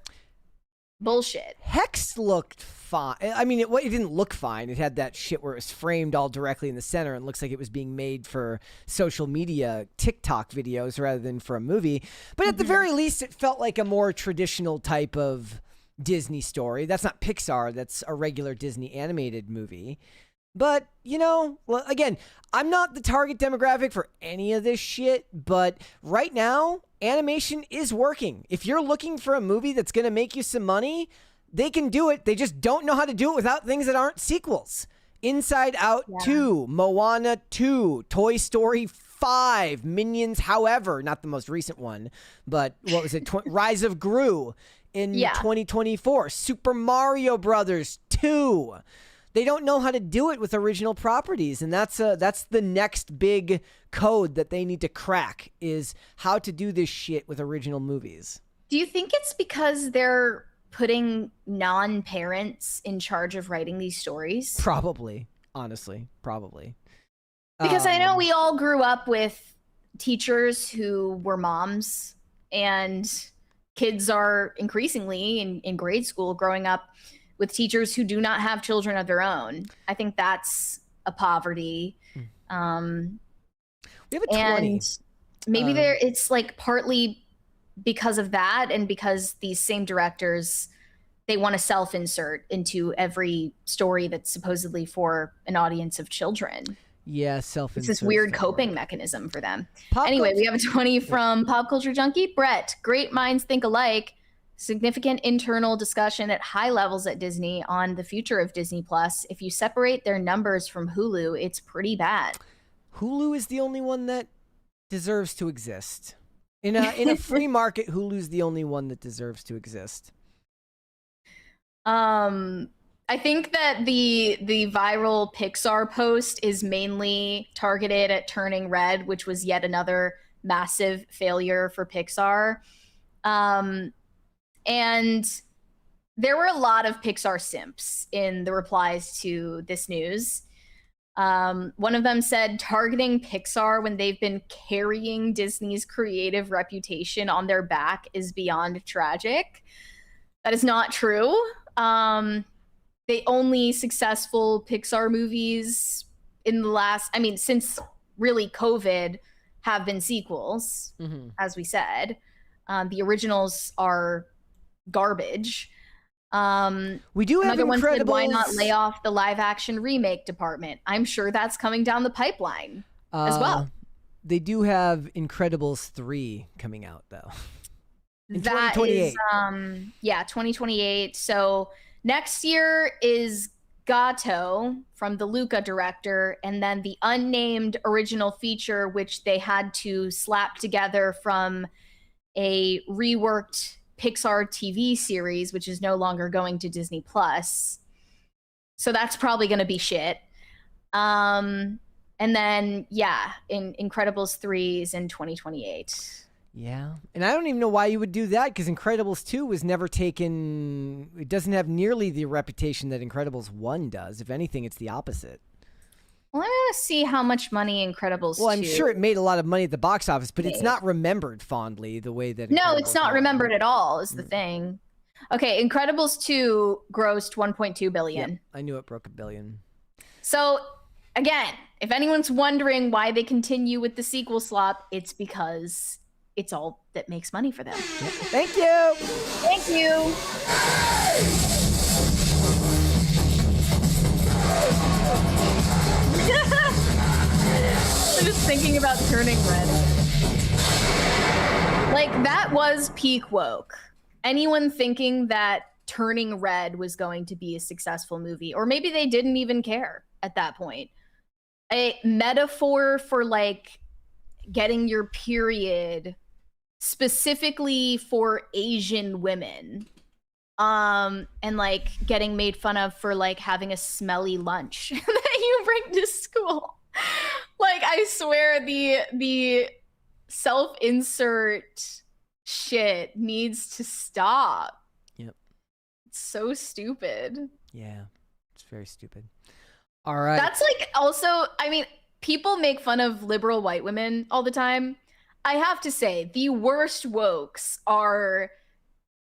bullshit. Hex looked fine. I mean, it didn't look fine. It had that shit where it was framed all directly in the center and looks like it was being made for social media TikTok videos rather than for a movie. But at the very least, it felt like a more traditional type of Disney story. That's not Pixar. That's a regular Disney animated movie. But, you know, well, again, I'm not the target demographic for any of this shit, but right now, animation is working. If you're looking for a movie that's going to make you some money, they can do it. They just don't know how to do it without things that aren't sequels. Inside Out 2, Moana 2, Toy Story 5, Minions, however, not the most recent one, but what was it? Rise of Gru in 2024, Super Mario Brothers 2. They don't know how to do it with original properties, and that's the next big code that they need to crack, is how to do this shit with original movies. Do you think it's because they're putting non-parents in charge of writing these stories? Probably, honestly, probably. Because I know we all grew up with teachers who were moms, and kids are increasingly in grade school growing up with teachers who do not have children of their own. I think that's a poverty. We have a 20. And maybe it's like partly because of that, and because these same directors, they want to self-insert into every story that's supposedly for an audience of children. Yeah, self-insert. It's this weird coping mechanism for them. Anyway, we have a 20 from Pop Culture Junkie. Brett, great minds think alike. Significant internal discussion at high levels at Disney on the future of Disney Plus. If you separate their numbers from Hulu, it's pretty bad. Hulu is the only one that deserves to exist. In a free market, Hulu's the only one that deserves to exist. I think that the viral Pixar post is mainly targeted at Turning Red, which was yet another massive failure for Pixar. And there were a lot of Pixar simps in the replies to this news. One of them said, targeting Pixar when they've been carrying Disney's creative reputation on their back is beyond tragic. That is not true. The only successful Pixar movies in the last, since really COVID, have been sequels, as we said. The originals are garbage. We do have another one said, Incredibles. why not lay off the live action remake department? I'm sure that's coming down the pipeline as well. They do have Incredibles 3 coming out though. In That 2028. is 2028. So next year is Gato from the Luca director, and then the unnamed original feature, which they had to slap together from a reworked Pixar TV series, which is no longer going to Disney Plus. So that's probably going to be shit. And then, in Incredibles 3 is in 2028. Yeah. And I don't even know why you would do that, because Incredibles 2 was never taken. It doesn't have nearly the reputation that Incredibles 1 does. If anything, it's the opposite. Well, I'm going to see how much money Incredibles 2. Well, I'm sure it made a lot of money at the box office, but it's not remembered fondly the way that. No, it's not remembered at all, is the thing. Okay, Incredibles 2 grossed $1.2 billion. Yep, I knew it broke $1 billion. So, again, if anyone's wondering why they continue with the sequel slop, it's because it's all that makes money for them. Yep. Thank you. Thank you. I'm just thinking about Turning Red. Like, that was peak woke. Anyone thinking that Turning Red was going to be a successful movie, or maybe they didn't even care at that point. A metaphor for like getting your period specifically for Asian women, and like getting made fun of for like having a smelly lunch that you bring to school. Like, I swear the self-insert shit needs to stop. Yep. It's so stupid. Yeah, it's very stupid. All right. That's like also, people make fun of liberal white women all the time. I have to say, the worst wokes are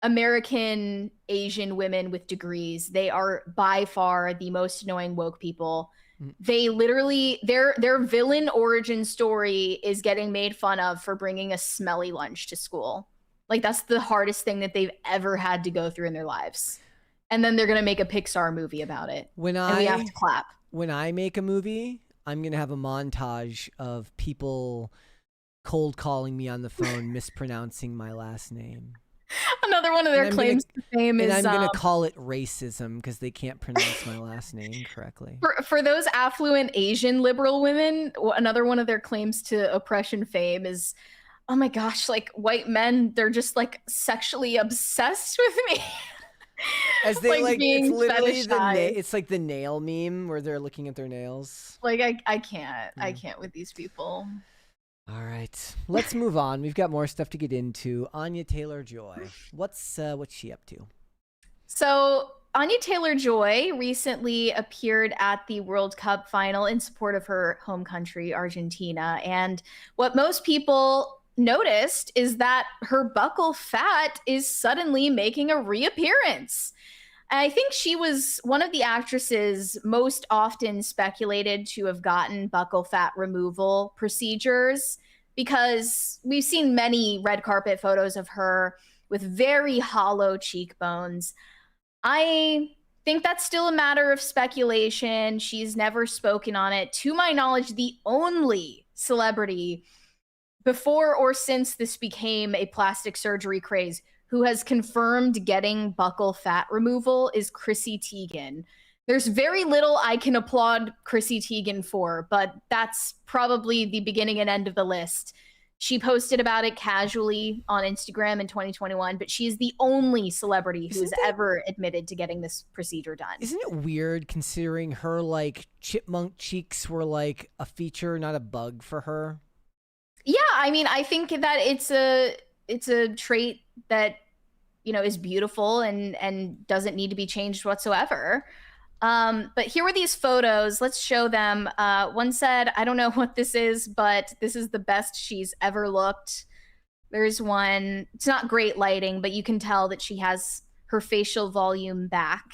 American Asian women with degrees. They are by far the most annoying woke people. They literally, their villain origin story is getting made fun of for bringing a smelly lunch to school. Like, that's the hardest thing that they've ever had to go through in their lives. And then they're going to make a Pixar movie about it. And we have to clap. When I make a movie, I'm going to have a montage of people cold calling me on the phone, mispronouncing my last name. Another one of their claims to fame is... And I'm going to call it racism because they can't pronounce my last name correctly. For those affluent Asian liberal women, another one of their claims to oppression fame is, oh my gosh, like white men, they're just like sexually obsessed with me. As they like being it's literally fetishized. it's like the nail meme where they're looking at their nails. Like I can't with these people. All right, let's move on. We've got more stuff to get into. Anya Taylor-Joy, what's she up to? So Anya Taylor-Joy recently appeared at the World Cup final in support of her home country, Argentina. And what most people noticed is that her buccal fat is suddenly making a reappearance. I think she was one of the actresses most often speculated to have gotten buccal fat removal procedures, because we've seen many red carpet photos of her with very hollow cheekbones. I think that's still a matter of speculation. She's never spoken on it. To my knowledge, the only celebrity before or since this became a plastic surgery craze who has confirmed getting buccal fat removal is Chrissy Teigen. There's very little I can applaud Chrissy Teigen for, but that's probably the beginning and end of the list. She posted about it casually on Instagram in 2021, but she's the only celebrity who's ever admitted to getting this procedure done. Isn't it weird considering her like chipmunk cheeks were like a feature, not a bug for her? Yeah, I mean, I think that it's a trait that, you know, is beautiful and doesn't need to be changed whatsoever. But here were these photos. Let's show them. One said, I don't know what this is, but this is the best she's ever looked. There's one. It's not great lighting, but you can tell that she has her facial volume back.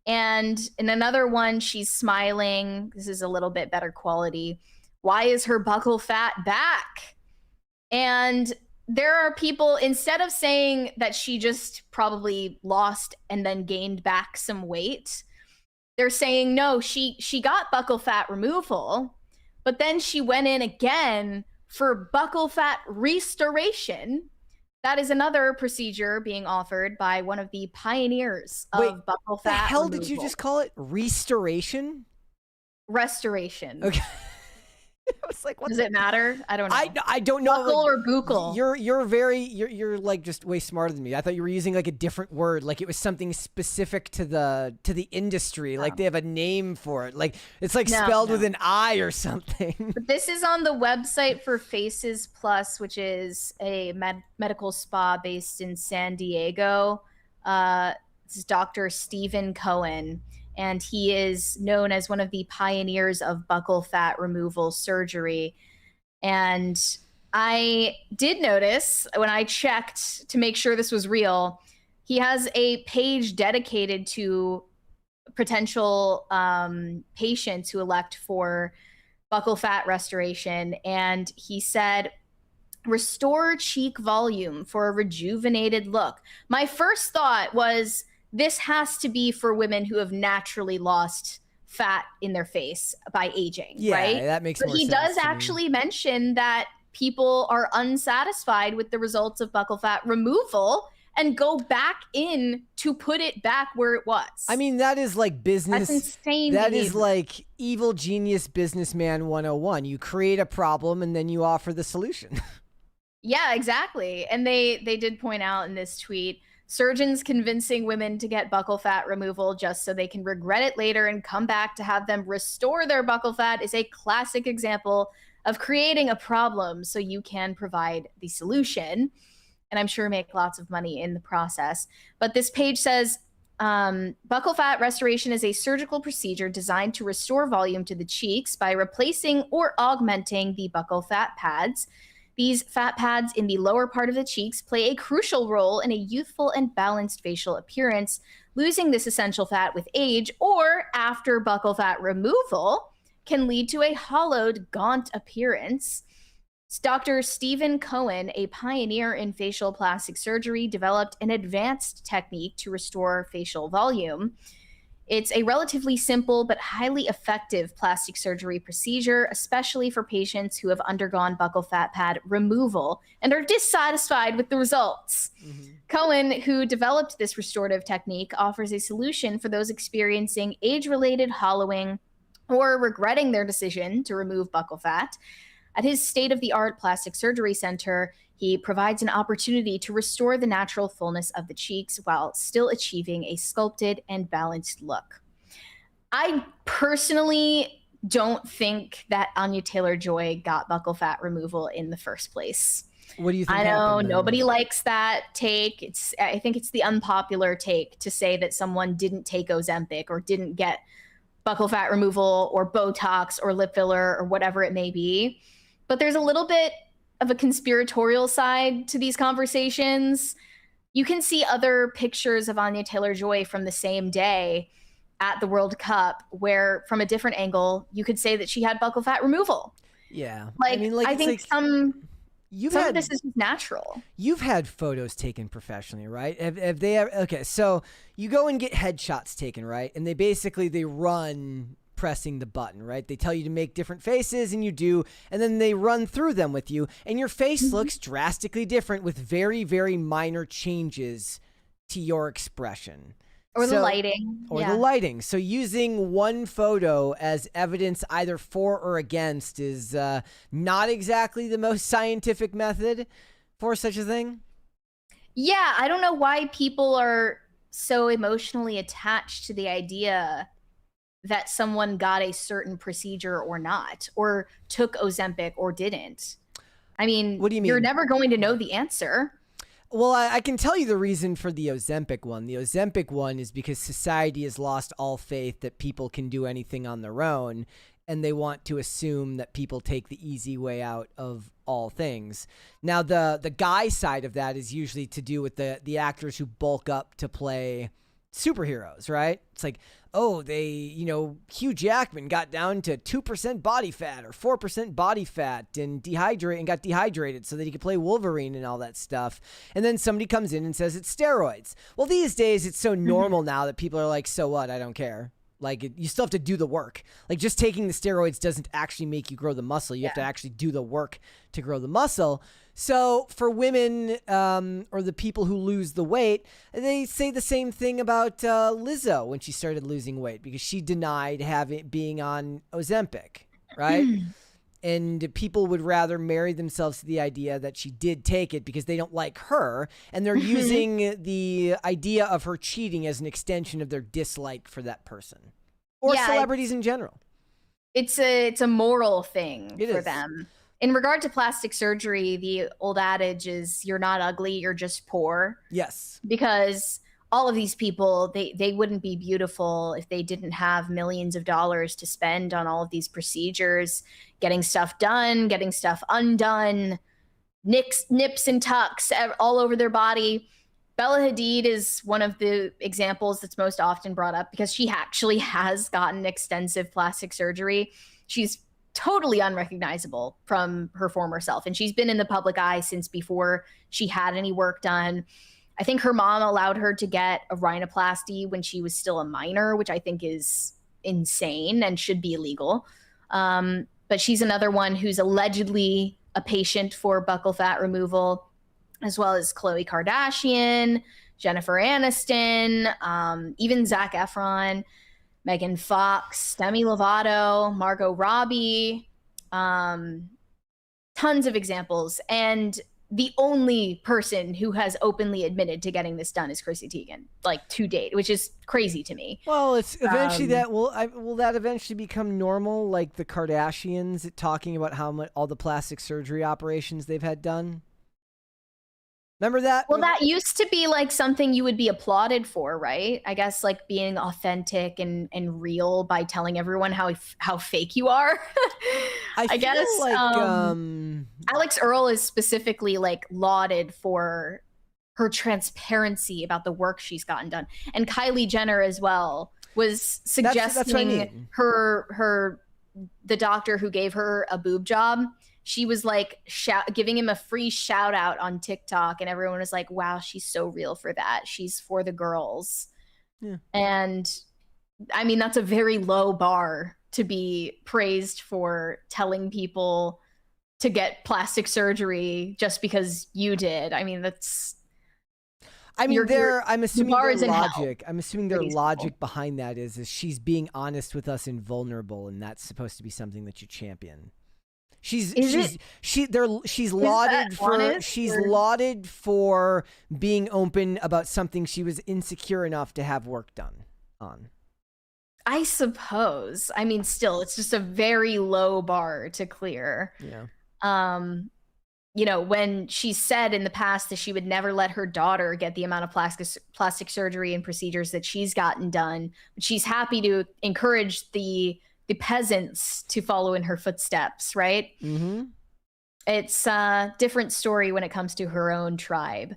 And in another one, she's smiling. This is a little bit better quality. Why is her buccal fat back? And there are people, instead of saying that she just probably lost and then gained back some weight, they're saying, no, she got buccal fat removal, but then she went in again for buccal fat restoration. That is another procedure being offered by one of the pioneers of buccal fat removal. The hell did you just call it? Restoration? Restoration. Okay. I was like, what does it matter? I don't know. I don't know. Buccal or buccal? You're like just way smarter than me. I thought you were using like a different word, like it was something specific to the industry. Like they have a name for it. Like it's like spelled with an I or something. But this is on the website for Faces Plus, which is a medical spa based in San Diego. This is Dr. Stephen Cohen. And he is known as one of the pioneers of buccal fat removal surgery. And I did notice when I checked to make sure this was real, he has a page dedicated to potential patients who elect for buccal fat restoration. And he said, restore cheek volume for a rejuvenated look. My first thought was, this has to be for women who have naturally lost fat in their face by aging, right? Yeah, that makes more sense. But he does actually mention that people are unsatisfied with the results of buccal fat removal and go back in to put it back where it was. I mean, that is like business. That's insane. That is like evil genius businessman 101. You create a problem and then you offer the solution. Yeah, exactly. And they did point out in this tweet, surgeons convincing women to get buccal fat removal just so they can regret it later and come back to have them restore their buccal fat is a classic example of creating a problem so you can provide the solution. And I'm sure make lots of money in the process. But this page says, buccal fat restoration is a surgical procedure designed to restore volume to the cheeks by replacing or augmenting the buccal fat pads. These fat pads in the lower part of the cheeks play a crucial role in a youthful and balanced facial appearance. Losing this essential fat with age or after buccal fat removal can lead to a hollowed, gaunt appearance. Dr. Stephen Cohen, a pioneer in facial plastic surgery, developed an advanced technique to restore facial volume. It's a relatively simple but highly effective plastic surgery procedure, especially for patients who have undergone buccal fat pad removal and are dissatisfied with the results. Cohen, who developed this restorative technique, offers a solution for those experiencing age-related hollowing or regretting their decision to remove buccal fat. At his state-of-the-art plastic surgery center, he provides an opportunity to restore the natural fullness of the cheeks while still achieving a sculpted and balanced look. I personally don't think that Anya Taylor-Joy got buccal fat removal in the first place. What do you think? I know happened, nobody likes that take. I think it's the unpopular take to say that someone didn't take Ozempic or didn't get buccal fat removal or Botox or lip filler or whatever it may be. But there's a little bit of a conspiratorial side to these conversations. You can see other pictures of Anya Taylor-Joy from the same day at the World Cup where, from a different angle, you could say that she had buccal fat removal. Yeah. I think some of this is just natural. You've had photos taken professionally, right? Have they ever, okay, so you go and get headshots taken, right? And they run pressing the button, right? They tell you to make different faces and you do, and then they run through them with you, and your face looks drastically different with very, very minor changes to your expression. Or the lighting. The lighting. So using one photo as evidence either for or against is not exactly the most scientific method for such a thing. Yeah, I don't know why people are so emotionally attached to the idea that someone got a certain procedure or not, or took Ozempic or didn't. I mean, what do you mean? You're never going to know the answer. Well, I can tell you the reason for the Ozempic one. The Ozempic one is because society has lost all faith that people can do anything on their own, and they want to assume that people take the easy way out of all things. Now, the guy side of that is usually to do with the actors who bulk up to play superheroes, right? It's like, oh, Hugh Jackman got down to 2% body fat or 4% body fat and got dehydrated so that he could play Wolverine and all that stuff. And then somebody comes in and says it's steroids. Well, these days it's so normal now that people are like, so what? I don't care. Like, you still have to do the work. Like, just taking the steroids doesn't actually make you grow the muscle. You have to actually do the work to grow the muscle. So for women or the people who lose the weight, they say the same thing about Lizzo when she started losing weight because she denied being on Ozempic, right? And people would rather marry themselves to the idea that she did take it because they don't like her, and they're using the idea of her cheating as an extension of their dislike for that person or celebrities in general. It's a moral thing for is. them. In regard to plastic surgery, the old adage is you're not ugly, you're just poor. Yes. Because all of these people, they wouldn't be beautiful if they didn't have millions of dollars to spend on all of these procedures, getting stuff done, getting stuff undone, nips and tucks all over their body. Bella Hadid is one of the examples that's most often brought up because she actually has gotten extensive plastic surgery. She's totally unrecognizable from her former self, and she's been in the public eye since before she had any work done. I think her mom allowed her to get a rhinoplasty when she was still a minor, which I think is insane and should be illegal. But she's another one who's allegedly a patient for buccal fat removal, as well as Khloe Kardashian, Jennifer Aniston, even Zac Efron, Megan Fox, Demi Lovato, Margot Robbie, tons of examples. And the only person who has openly admitted to getting this done is Chrissy Teigen, like to date, which is crazy to me. Well, it's eventually will that eventually become normal, like the Kardashians talking about how much all the plastic surgery operations they've had done? Remember that? Well, that used to be like something you would be applauded for, right? I guess like being authentic and real by telling everyone how fake you are. I guess like Alex Earle is specifically like lauded for her transparency about the work she's gotten done, and Kylie Jenner as well was suggesting that's what I mean. the doctor who gave her a boob job. She was like giving him a free shout out on TikTok, and everyone was like, "Wow, she's so real for that. She's for the girls." Yeah. And I mean, that's a very low bar to be praised for telling people to get plastic surgery just because you did. I mean, that's. I mean, I'm assuming their logic. I'm assuming their logic behind that is she's being honest with us and vulnerable, and that's supposed to be something that you champion. She's lauded for being open about something she was insecure enough to have work done on. I suppose. I mean, still, it's just a very low bar to clear. Yeah. You know, when she said in the past that she would never let her daughter get the amount of plastic surgery and procedures that she's gotten done, but she's happy to encourage the peasants to follow in her footsteps, right? Mm-hmm. It's a different story when it comes to her own tribe.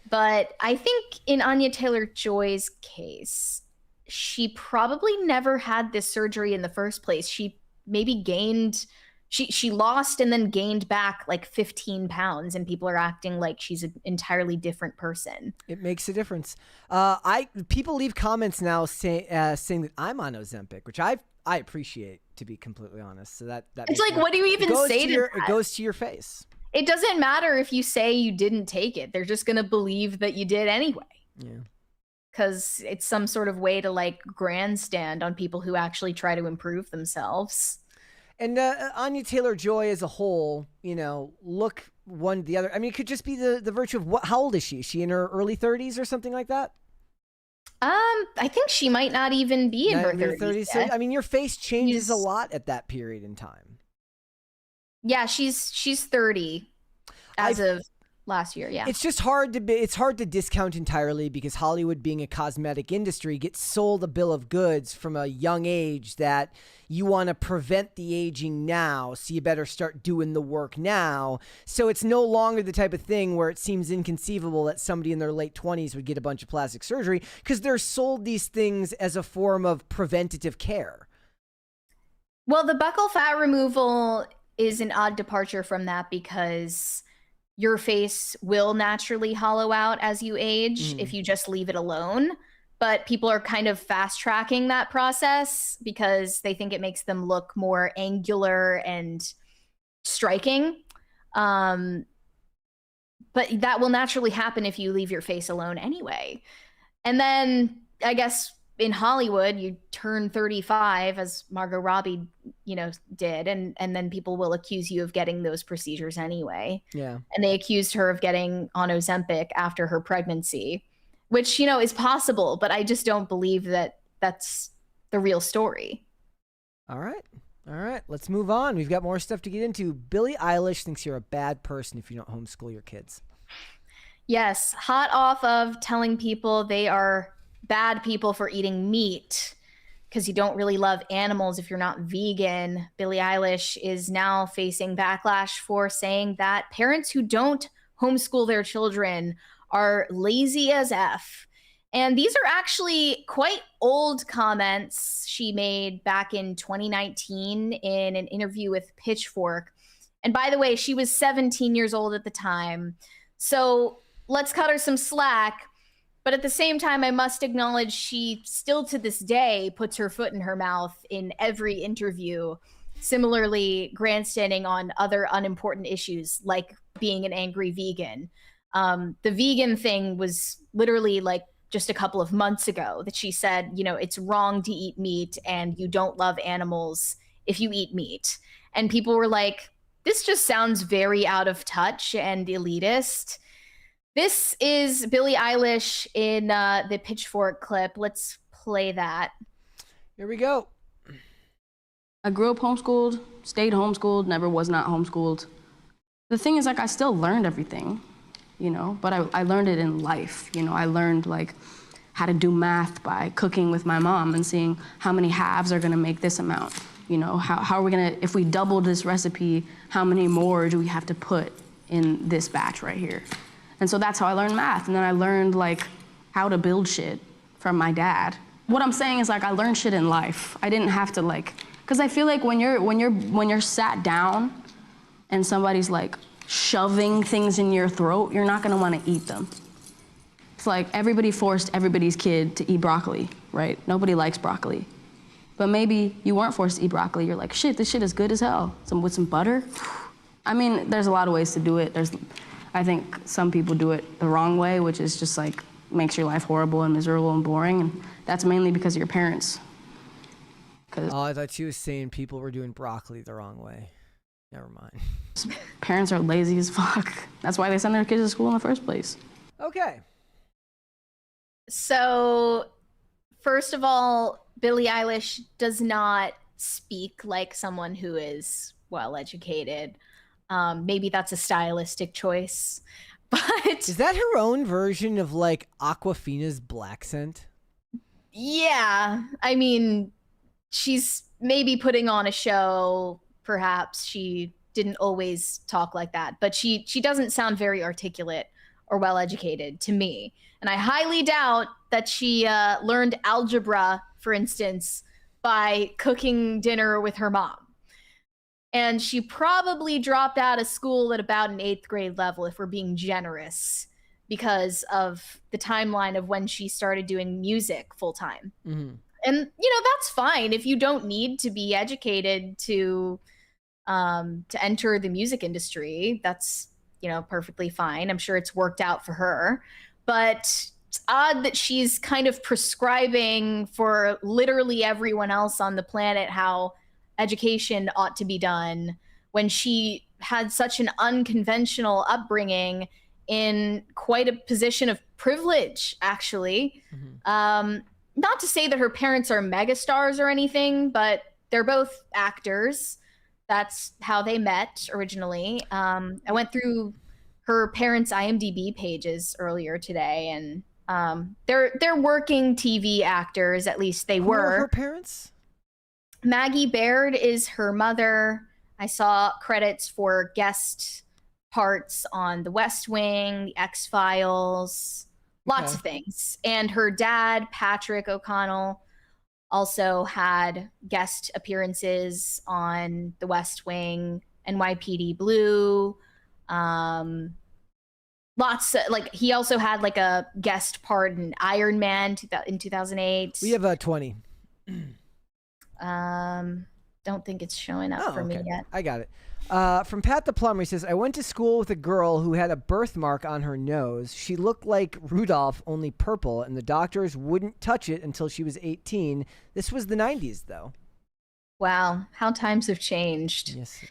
But I think in Anya Taylor-Joy's case, she probably never had this surgery in the first place. She maybe gained... She lost and then gained back like 15 pounds, and people are acting like she's an entirely different person. It makes a difference. People leave comments now saying that I'm on Ozempic, which I appreciate, to be completely honest. So that it's like, what do you even say to that? It goes to your face. It doesn't matter if you say you didn't take it. They're just gonna believe that you did anyway. Yeah. Because it's some sort of way to like grandstand on people who actually try to improve themselves. And Anya Taylor-Joy as a whole, you know, look one to the other. I mean, it could just be the virtue of how old is she? Is she in her early 30s or something like that? I think she might not even be in her 30s. So, I mean, your face changes a lot at that period in time. Yeah, she's 30 as of last year. Yeah, it's just hard to discount entirely, because Hollywood, being a cosmetic industry, gets sold a bill of goods from a young age that you want to prevent the aging now, so you better start doing the work now. So it's no longer the type of thing where it seems inconceivable that somebody in their late 20s would get a bunch of plastic surgery, because they're sold these things as a form of preventative care. Well, the buccal fat removal is an odd departure from that, because your face will naturally hollow out as you age if you just leave it alone. But people are kind of fast tracking that process because they think it makes them look more angular and striking. But that will naturally happen if you leave your face alone anyway. And then I guess in Hollywood, you turn 35, as Margot Robbie, you know, did, and then people will accuse you of getting those procedures anyway. Yeah. And they accused her of getting on Ozempic after her pregnancy, which, you know, is possible, but I just don't believe that that's the real story. All right. Let's move on. We've got more stuff to get into. Billie Eilish thinks you're a bad person if you don't homeschool your kids. Yes. Hot off of telling people they are bad people for eating meat because you don't really love animals if you're not vegan, Billie Eilish is now facing backlash for saying that parents who don't homeschool their children are lazy as F. And these are actually quite old comments she made back in 2019 in an interview with Pitchfork. And by the way, she was 17 years old at the time. So let's cut her some slack. But at the same time, I must acknowledge she still to this day puts her foot in her mouth in every interview, similarly grandstanding on other unimportant issues like being an angry vegan. The vegan thing was literally like just a couple of months ago that she said, you know, it's wrong to eat meat and you don't love animals if you eat meat. And people were like, this just sounds very out of touch and elitist. This is Billie Eilish in the Pitchfork clip. Let's play that. Here we go. I grew up homeschooled, stayed homeschooled, never was not homeschooled. The thing is, like, I still learned everything, you know, but I learned it in life. You know, I learned, like, how to do math by cooking with my mom and seeing how many halves are gonna make this amount. You know, how are we gonna, if we double this recipe, how many more do we have to put in this batch right here? And so that's how I learned math. And then I learned like how to build shit from my dad. What I'm saying is like I learned shit in life. I didn't have to like, because I feel like when you're sat down and somebody's like shoving things in your throat, you're not gonna wanna eat them. It's like everybody forced everybody's kid to eat broccoli, right? Nobody likes broccoli. But maybe you weren't forced to eat broccoli. You're like, shit, this shit is good as hell. With some butter. I mean, there's a lot of ways to do it. I think some people do it the wrong way, which is just like, makes your life horrible and miserable and boring. And that's mainly because of your parents. Oh, I thought you were saying people were doing broccoli the wrong way. Never mind. Parents are lazy as fuck. That's why they send their kids to school in the first place. Okay. So, first of all, Billie Eilish does not speak like someone who is well-educated. Maybe that's a stylistic choice. But is that her own version of like Aquafina's black scent? Yeah. I mean, she's maybe putting on a show. Perhaps she didn't always talk like that, but she doesn't sound very articulate or well-educated to me. And I highly doubt that she learned algebra, for instance, by cooking dinner with her mom. And she probably dropped out of school at about an 8th grade level, if we're being generous, because of the timeline of when she started doing music full-time. Mm-hmm. And, you know, that's fine if you don't need to be educated to enter the music industry. That's, you know, perfectly fine. I'm sure it's worked out for her. But it's odd that she's kind of prescribing for literally everyone else on the planet how education ought to be done when she had such an unconventional upbringing in quite a position of privilege, actually. Mm-hmm. Not to say that her parents are megastars or anything, but they're both actors. That's how they met originally. I went through her parents' IMDb pages earlier today, and they're working TV actors. At least they were. Who are her parents? Maggie Baird is her mother. I saw credits for guest parts on The West Wing, The X-Files, lots of things. And her dad, Patrick O'Connell, also had guest appearances on The West Wing, NYPD Blue. Lots of, like, he also had like a guest part in Iron Man in 2008. We have 20. Don't think it's showing up for me yet. I got it. From Pat the Plumber, he says, I went to school with a girl who had a birthmark on her nose. She looked like Rudolph, only purple, and the doctors wouldn't touch it until she was 18. This was the 90s, though. Wow, how times have changed. Yes.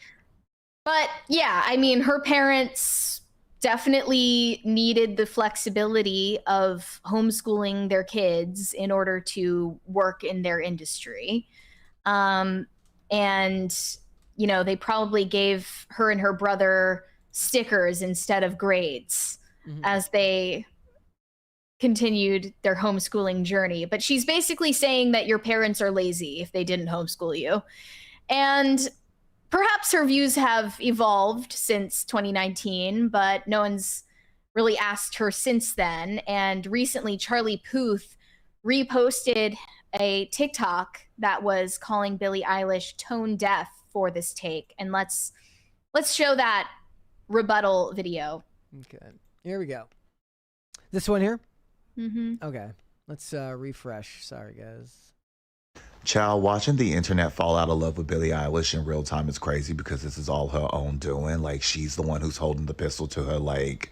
But yeah, I mean, her parents definitely needed the flexibility of homeschooling their kids in order to work in their industry. And, you know, they probably gave her and her brother stickers instead of grades as they continued their homeschooling journey. But she's basically saying that your parents are lazy if they didn't homeschool you. And perhaps her views have evolved since 2019, but no one's really asked her since then. And recently, Charlie Puth reposted a TikTok that was calling Billie Eilish tone deaf for this take. And let's show that rebuttal video. Okay, here we go. This one here? Mm-hmm. Okay, let's refresh. Sorry, guys. Child, watching the internet fall out of love with Billie Eilish in real time is crazy because this is all her own doing. Like, she's the one who's holding the pistol to her, like,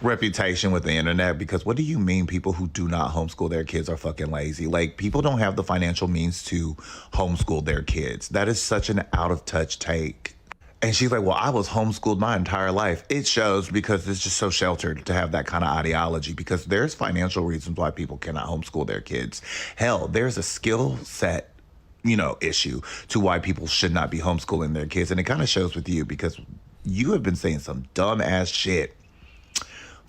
reputation with the internet. Because what do you mean people who do not homeschool their kids are fucking lazy? Like, people don't have the financial means to homeschool their kids. That is such an out of touch take. And she's like, well, I was homeschooled my entire life. It shows because it's just so sheltered to have that kind of ideology, because there's financial reasons why people cannot homeschool their kids. Hell, there's a skill set, you know, issue to why people should not be homeschooling their kids. And it kind of shows with you because you have been saying some dumb ass shit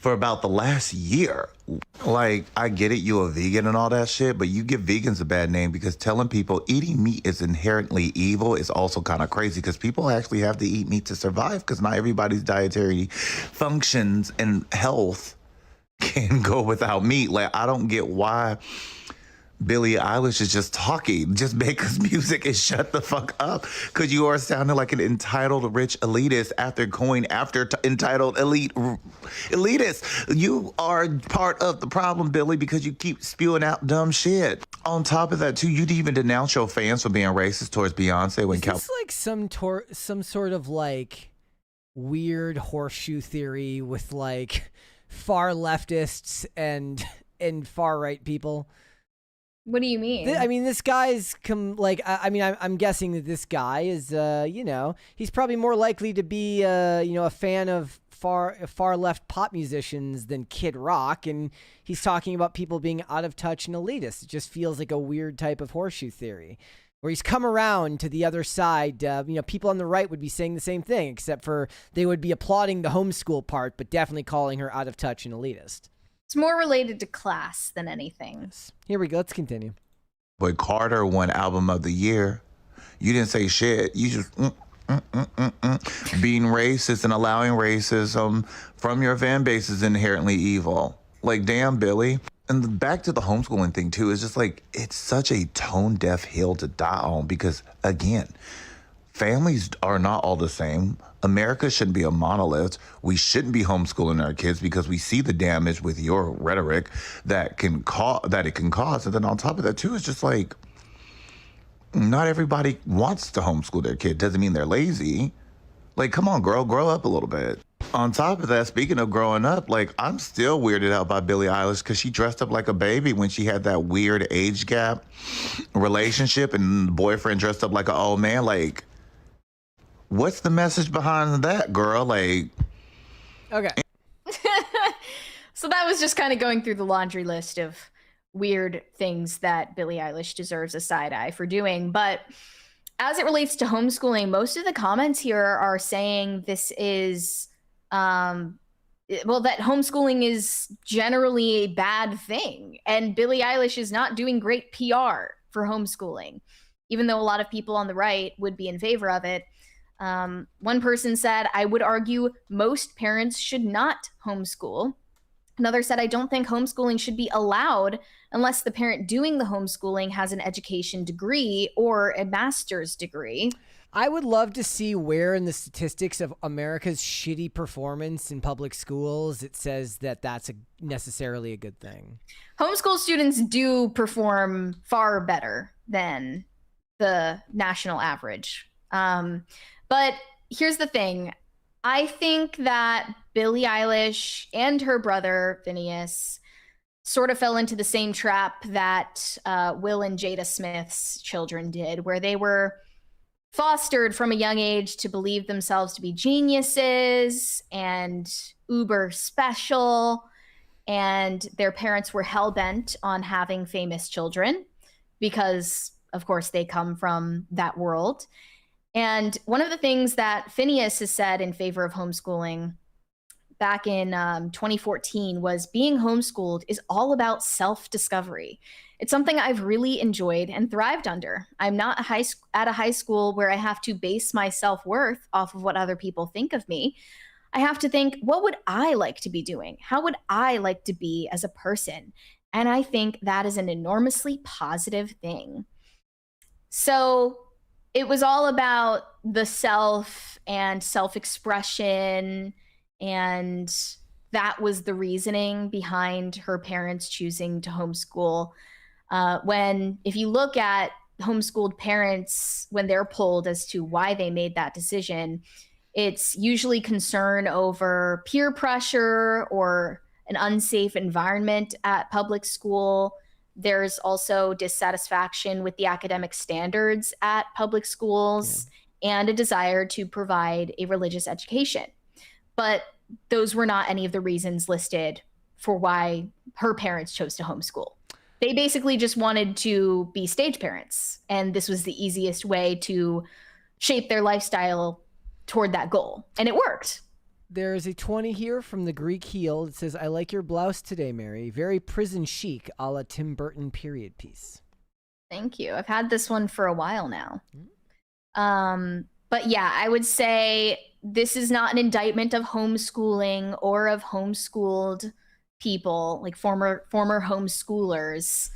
for about the last year. Like, I get it, you a vegan and all that shit, but you give vegans a bad name because telling people eating meat is inherently evil is also kind of crazy, because people actually have to eat meat to survive, because not everybody's dietary functions and health can go without meat. Like, I don't get why Billie Eilish is just talking. Just make us music and shut the fuck up. Because you are sounding like an entitled rich elitist after going after entitled elitist. You are part of the problem, Billie, because you keep spewing out dumb shit. On top of that, too, you'd even denounce your fans for being racist towards Beyonce when Is this like some sort of like weird horseshoe theory with like far leftists and far right people? What do you mean? I mean, this guy's I'm guessing that this guy is, you know, he's probably more likely to be, you know, a fan of far left pop musicians than Kid Rock, and he's talking about people being out of touch and elitist. It just feels like a weird type of horseshoe theory, where he's come around to the other side. You know, people on the right would be saying the same thing, except for they would be applauding the homeschool part, but definitely calling her out of touch and elitist. It's more related to class than anything. Here we go. Let's continue. Boy Carter won Album of the Year. You didn't say shit. You just being racist and allowing racism from your fan base is inherently evil. Like, damn, Billie. And back to the homeschooling thing, too, is just like, it's such a tone-deaf hill to die on because, again, families are not all the same. America shouldn't be a monolith. We shouldn't be homeschooling our kids because we see the damage with your rhetoric that it can cause. And then on top of that, too, it's just like, not everybody wants to homeschool their kid. Doesn't mean they're lazy. Like, come on, girl, grow up a little bit. On top of that, speaking of growing up, like, I'm still weirded out by Billie Eilish because she dressed up like a baby when she had that weird age gap relationship and the boyfriend dressed up like an old man. Like, what's the message behind that, girl? Like, okay. So that was just kind of going through the laundry list of weird things that Billie Eilish deserves a side eye for doing. But as it relates to homeschooling, most of the comments here are saying this is, that homeschooling is generally a bad thing. And Billie Eilish is not doing great PR for homeschooling, even though a lot of people on the right would be in favor of it. One person said, I would argue most parents should not homeschool. Another said, I don't think homeschooling should be allowed unless the parent doing the homeschooling has an education degree or a master's degree. I would love to see where in the statistics of America's shitty performance in public schools it says that that's necessarily a good thing. Homeschool students do perform far better than the national average. But here's the thing. I think that Billie Eilish and her brother, Phineas, sort of fell into the same trap that Will and Jada Smith's children did, where they were fostered from a young age to believe themselves to be geniuses and uber special, and their parents were hell-bent on having famous children because, of course, they come from that world. And one of the things that Phineas has said in favor of homeschooling back in 2014 was being homeschooled is all about self-discovery. It's something I've really enjoyed and thrived under. I'm not at a high school where I have to base my self-worth off of what other people think of me. I have to think, what would I like to be doing? How would I like to be as a person? And I think that is an enormously positive thing. So it was all about the self and self-expression, and that was the reasoning behind her parents choosing to homeschool. If you look at homeschooled parents, when they're polled as to why they made that decision, it's usually concern over peer pressure or an unsafe environment at public school. There's also dissatisfaction with the academic standards at public schools and a desire to provide a religious education. But those were not any of the reasons listed for why her parents chose to homeschool. They basically just wanted to be stage parents, and this was the easiest way to shape their lifestyle toward that goal. And it worked. There is a 20 here from the Greek heel. It says, I like your blouse today, Mary. Very prison chic, a la Tim Burton period piece. Thank you. I've had this one for a while now. But yeah, I would say this is not an indictment of homeschooling or of homeschooled people, like former homeschoolers.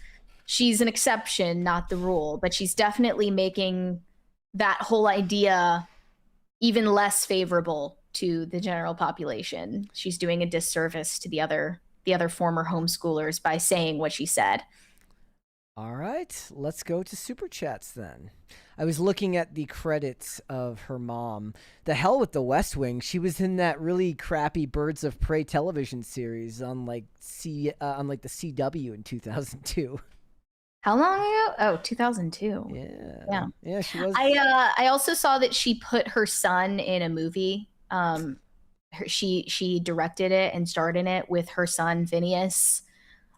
She's an exception, not the rule, but she's definitely making that whole idea even less favorable to the general population. She's doing a disservice to the other former homeschoolers by saying what she said. All right, let's go to Super Chats then. I was looking at the credits of her mom. The hell with the West Wing. She was in that really crappy Birds of Prey television series on like the CW in 2002. How long ago? Oh, 2002. Yeah. Yeah, she was. I also saw that she put her son in a movie. She directed it and starred in it with her son Phineas.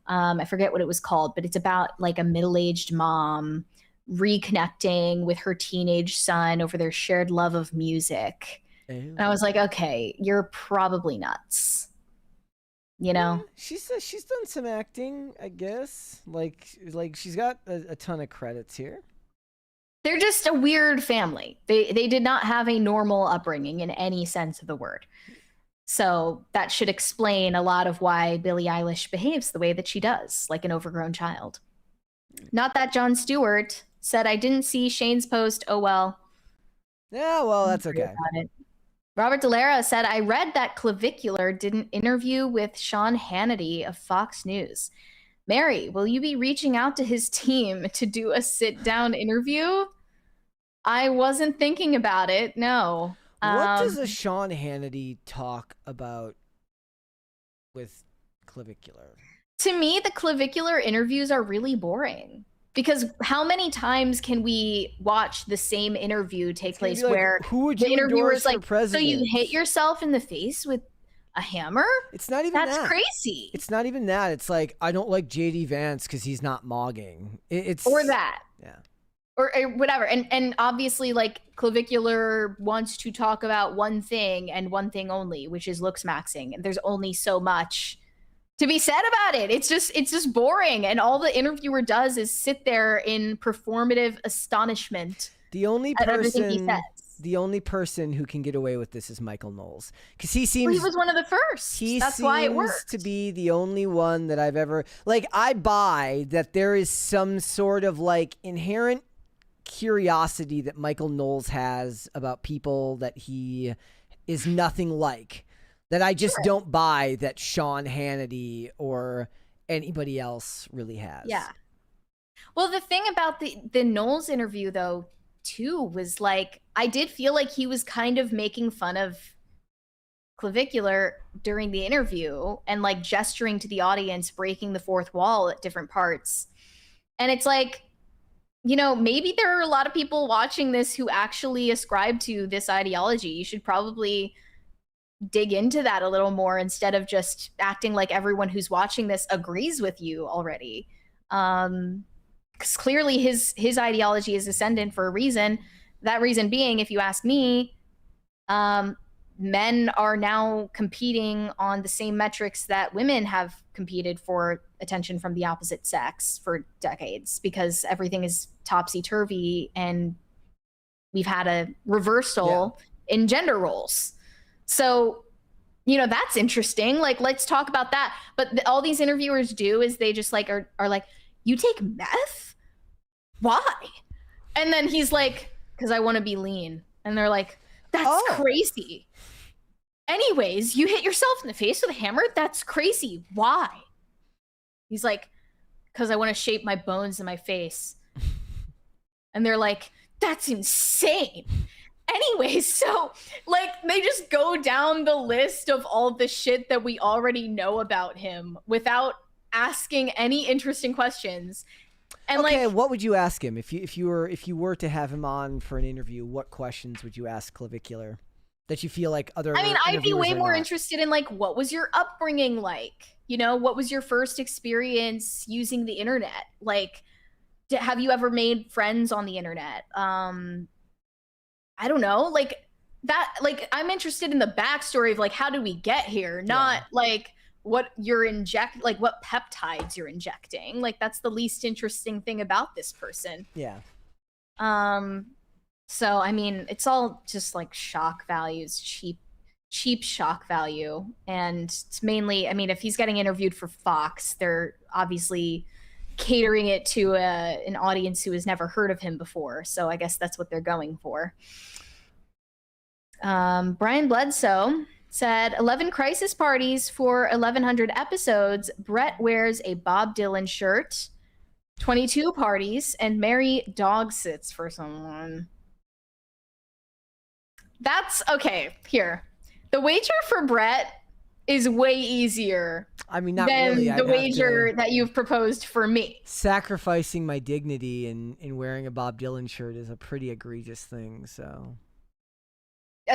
I forget what it was called, but it's about like a middle-aged mom reconnecting with her teenage son over their shared love of music. And I was like, okay, you're probably nuts. You know? Yeah, she's done some acting, I guess. Like she's got a ton of credits here. They're just a weird family. They did not have a normal upbringing in any sense of the word. So that should explain a lot of why Billie Eilish behaves the way that she does, like an overgrown child. Not that Jon Stewart said, I didn't see Shane's post. Oh, well. Yeah, well, that's okay. Robert Delara said, I read that Clavicular did an interview with Sean Hannity of Fox News. Mary, will you be reaching out to his team to do a sit-down interview? I wasn't thinking about it, no. What does a Sean Hannity talk about with Clavicular? To me, the Clavicular interviews are really boring. Because how many times can we watch the same interview take place like, where who would you the interviewer's endorse like, for president? so you hit yourself in the face with a hammer? It's not even that. That's crazy. It's not even that. It's like, I don't like JD Vance because he's not mogging. Or that. Yeah. Or whatever. And obviously, like, Clavicular wants to talk about one thing and one thing only, which is looks maxing. And there's only so much to be said about it. It's just boring. And all the interviewer does is sit there in performative astonishment. The only at everything he person says. who can get away with this is Michael Knowles, because he seems Well, he was one of the first. That's why it worked. To be the only one that I've ever I buy that there is some sort of like inherent curiosity that Michael Knowles has about people that he is nothing like, that I just don't buy that Sean Hannity or anybody else really has. Yeah. Well, the thing about the Knowles interview, though, too, was like, I did feel like he was kind of making fun of Clavicular during the interview and like gesturing to the audience, breaking the fourth wall at different parts. And it's like, you know, maybe there are a lot of people watching this who actually ascribe to this ideology. You should probably dig into that a little more instead of just acting like everyone who's watching this agrees with you already. Because clearly his ideology is ascendant for a reason. That reason being, if you ask me, men are now competing on the same metrics that women have competed for attention from the opposite sex for decades, because everything is topsy-turvy and we've had a reversal in gender roles. So, you know, that's interesting. Like, let's talk about that. But all these interviewers do is they just like are like, you take meth? Why? And then he's like, because I want to be lean. And they're like, that's crazy. Anyways, you hit yourself in the face with a hammer? That's crazy. Why? He's like, because I want to shape my bones in my face. And they're like, that's insane. Anyways, so like they just go down the list of all the shit that we already know about him without asking any interesting questions. And okay, what would you ask him if you were to have him on for an interview? What questions would you ask Clavicular that you feel like other? I mean, I'd be way more not? interested in like, what was your upbringing like? You know, what was your first experience using the internet? Like, have you ever made friends on the internet? I don't know. Like, that, like, I'm interested in the backstory of like how did we get here, not like what you're like what peptides you're injecting. Like that's the least interesting thing about this person. Yeah. So I mean, it's all just like shock values, cheap shock value, and it's mainly, I mean, if he's getting interviewed for Fox, they're obviously catering it to an audience who has never heard of him before. So I guess that's what they're going for. Brian Bledsoe said 11 crisis parties for 1100 episodes. Brett wears a Bob Dylan shirt, 22 parties, and Mary dog sits for someone. That's okay. Here, the wager for Brett is way easier. I mean, not than really. the wager that you've proposed for me. Sacrificing my dignity in wearing a Bob Dylan shirt is a pretty egregious thing. So.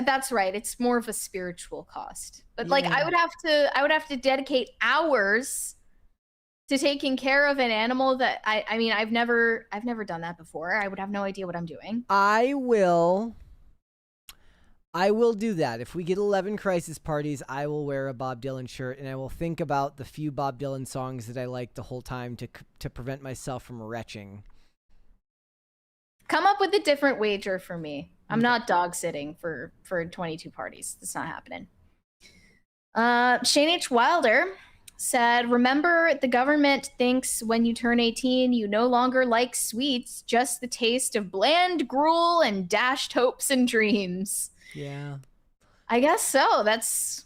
That's right. It's more of a spiritual cost. But like I would have to dedicate hours to taking care of an animal that I mean, I've never done that before. I would have no idea what I'm doing. I will do that. If we get 11 crisis parties, I will wear a Bob Dylan shirt, and I will think about the few Bob Dylan songs that I like the whole time to prevent myself from retching. Come up with a different wager for me. I'm not dog sitting for 22 parties. That's not happening. Shane H. Wilder said, remember, the government thinks when you turn 18, you no longer like sweets, just the taste of bland gruel and dashed hopes and dreams. Yeah. I guess so. That's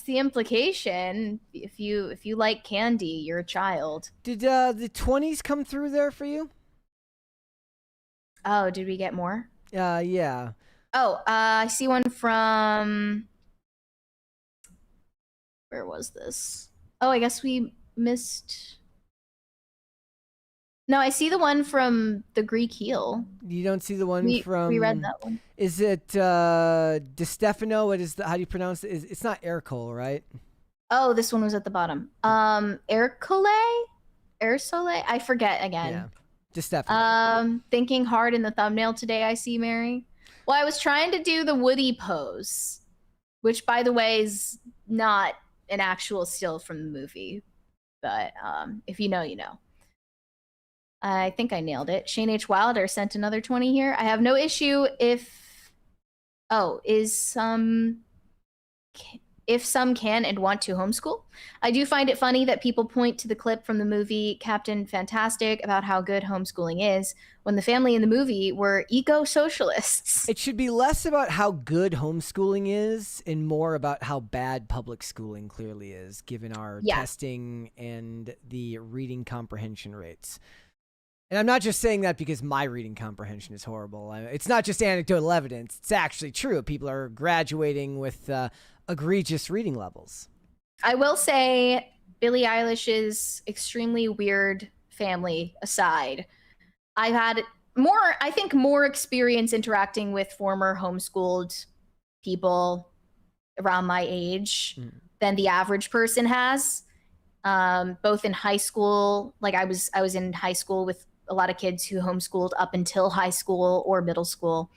the implication. If you like candy, you're a child. Did the 20s come through there for you? Oh, did we get more? Yeah. Oh, I see one from... Where was this? Oh, I guess we missed... No, I see the one from the Greek heel. You don't see the one from... We read that one. Is it De Stefano? What is how do you pronounce it? It's not Ercole, right? Oh, this one was at the bottom. Ercole? I forget again. Yeah. De Stefano. Thinking hard in the thumbnail today, I see, Mary. Well, I was trying to do the Woody pose, which, by the way, is not an actual still from the movie. But if you know, you know. I think I nailed it. Shane H. Wilder sent another 20 here. I have no issue if some can and want to homeschool. I do find it funny that people point to the clip from the movie Captain Fantastic about how good homeschooling is when the family in the movie were eco-socialists. It should be less about how good homeschooling is and more about how bad public schooling clearly is, given our testing and the reading comprehension rates. And I'm not just saying that because my reading comprehension is horrible. It's not just anecdotal evidence. It's actually true. People are graduating with egregious reading levels. I will say Billie Eilish's extremely weird family aside, I've had more experience interacting with former homeschooled people around my age than the average person has. Both in high school, like I was in high school with a lot of kids who homeschooled up until high school or middle school.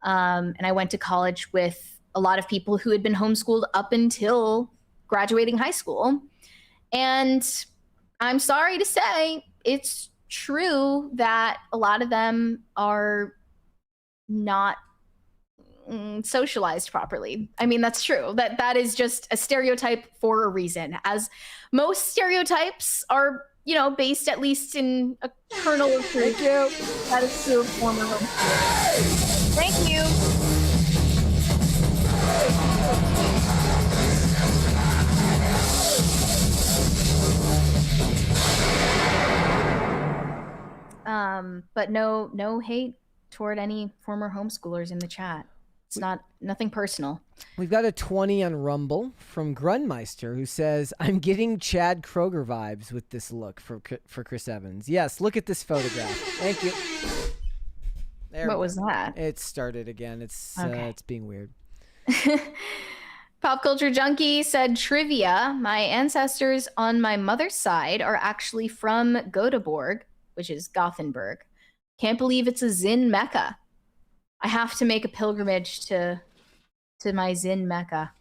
And I went to college with a lot of people who had been homeschooled up until graduating high school. And I'm sorry to say, it's true that a lot of them are not socialized properly. I mean, that's true. That is just a stereotype for a reason, as most stereotypes are, based at least in a kernel of truth. Thank you. That is true of former homeschoolers. Thank you. But no hate toward any former homeschoolers in the chat. It's nothing personal. We've got a 20 on Rumble from Grunmeister who says, I'm getting Chad Kroger vibes with this look for Chris Evans. Yes, look at this photograph. Thank you. What was that? It started again. It's being weird. Pop Culture Junkie said, trivia, my ancestors on my mother's side are actually from Göteborg, which is Gothenburg. Can't believe it's a Zen Mecca. I have to make a pilgrimage to to my Zen Mecca.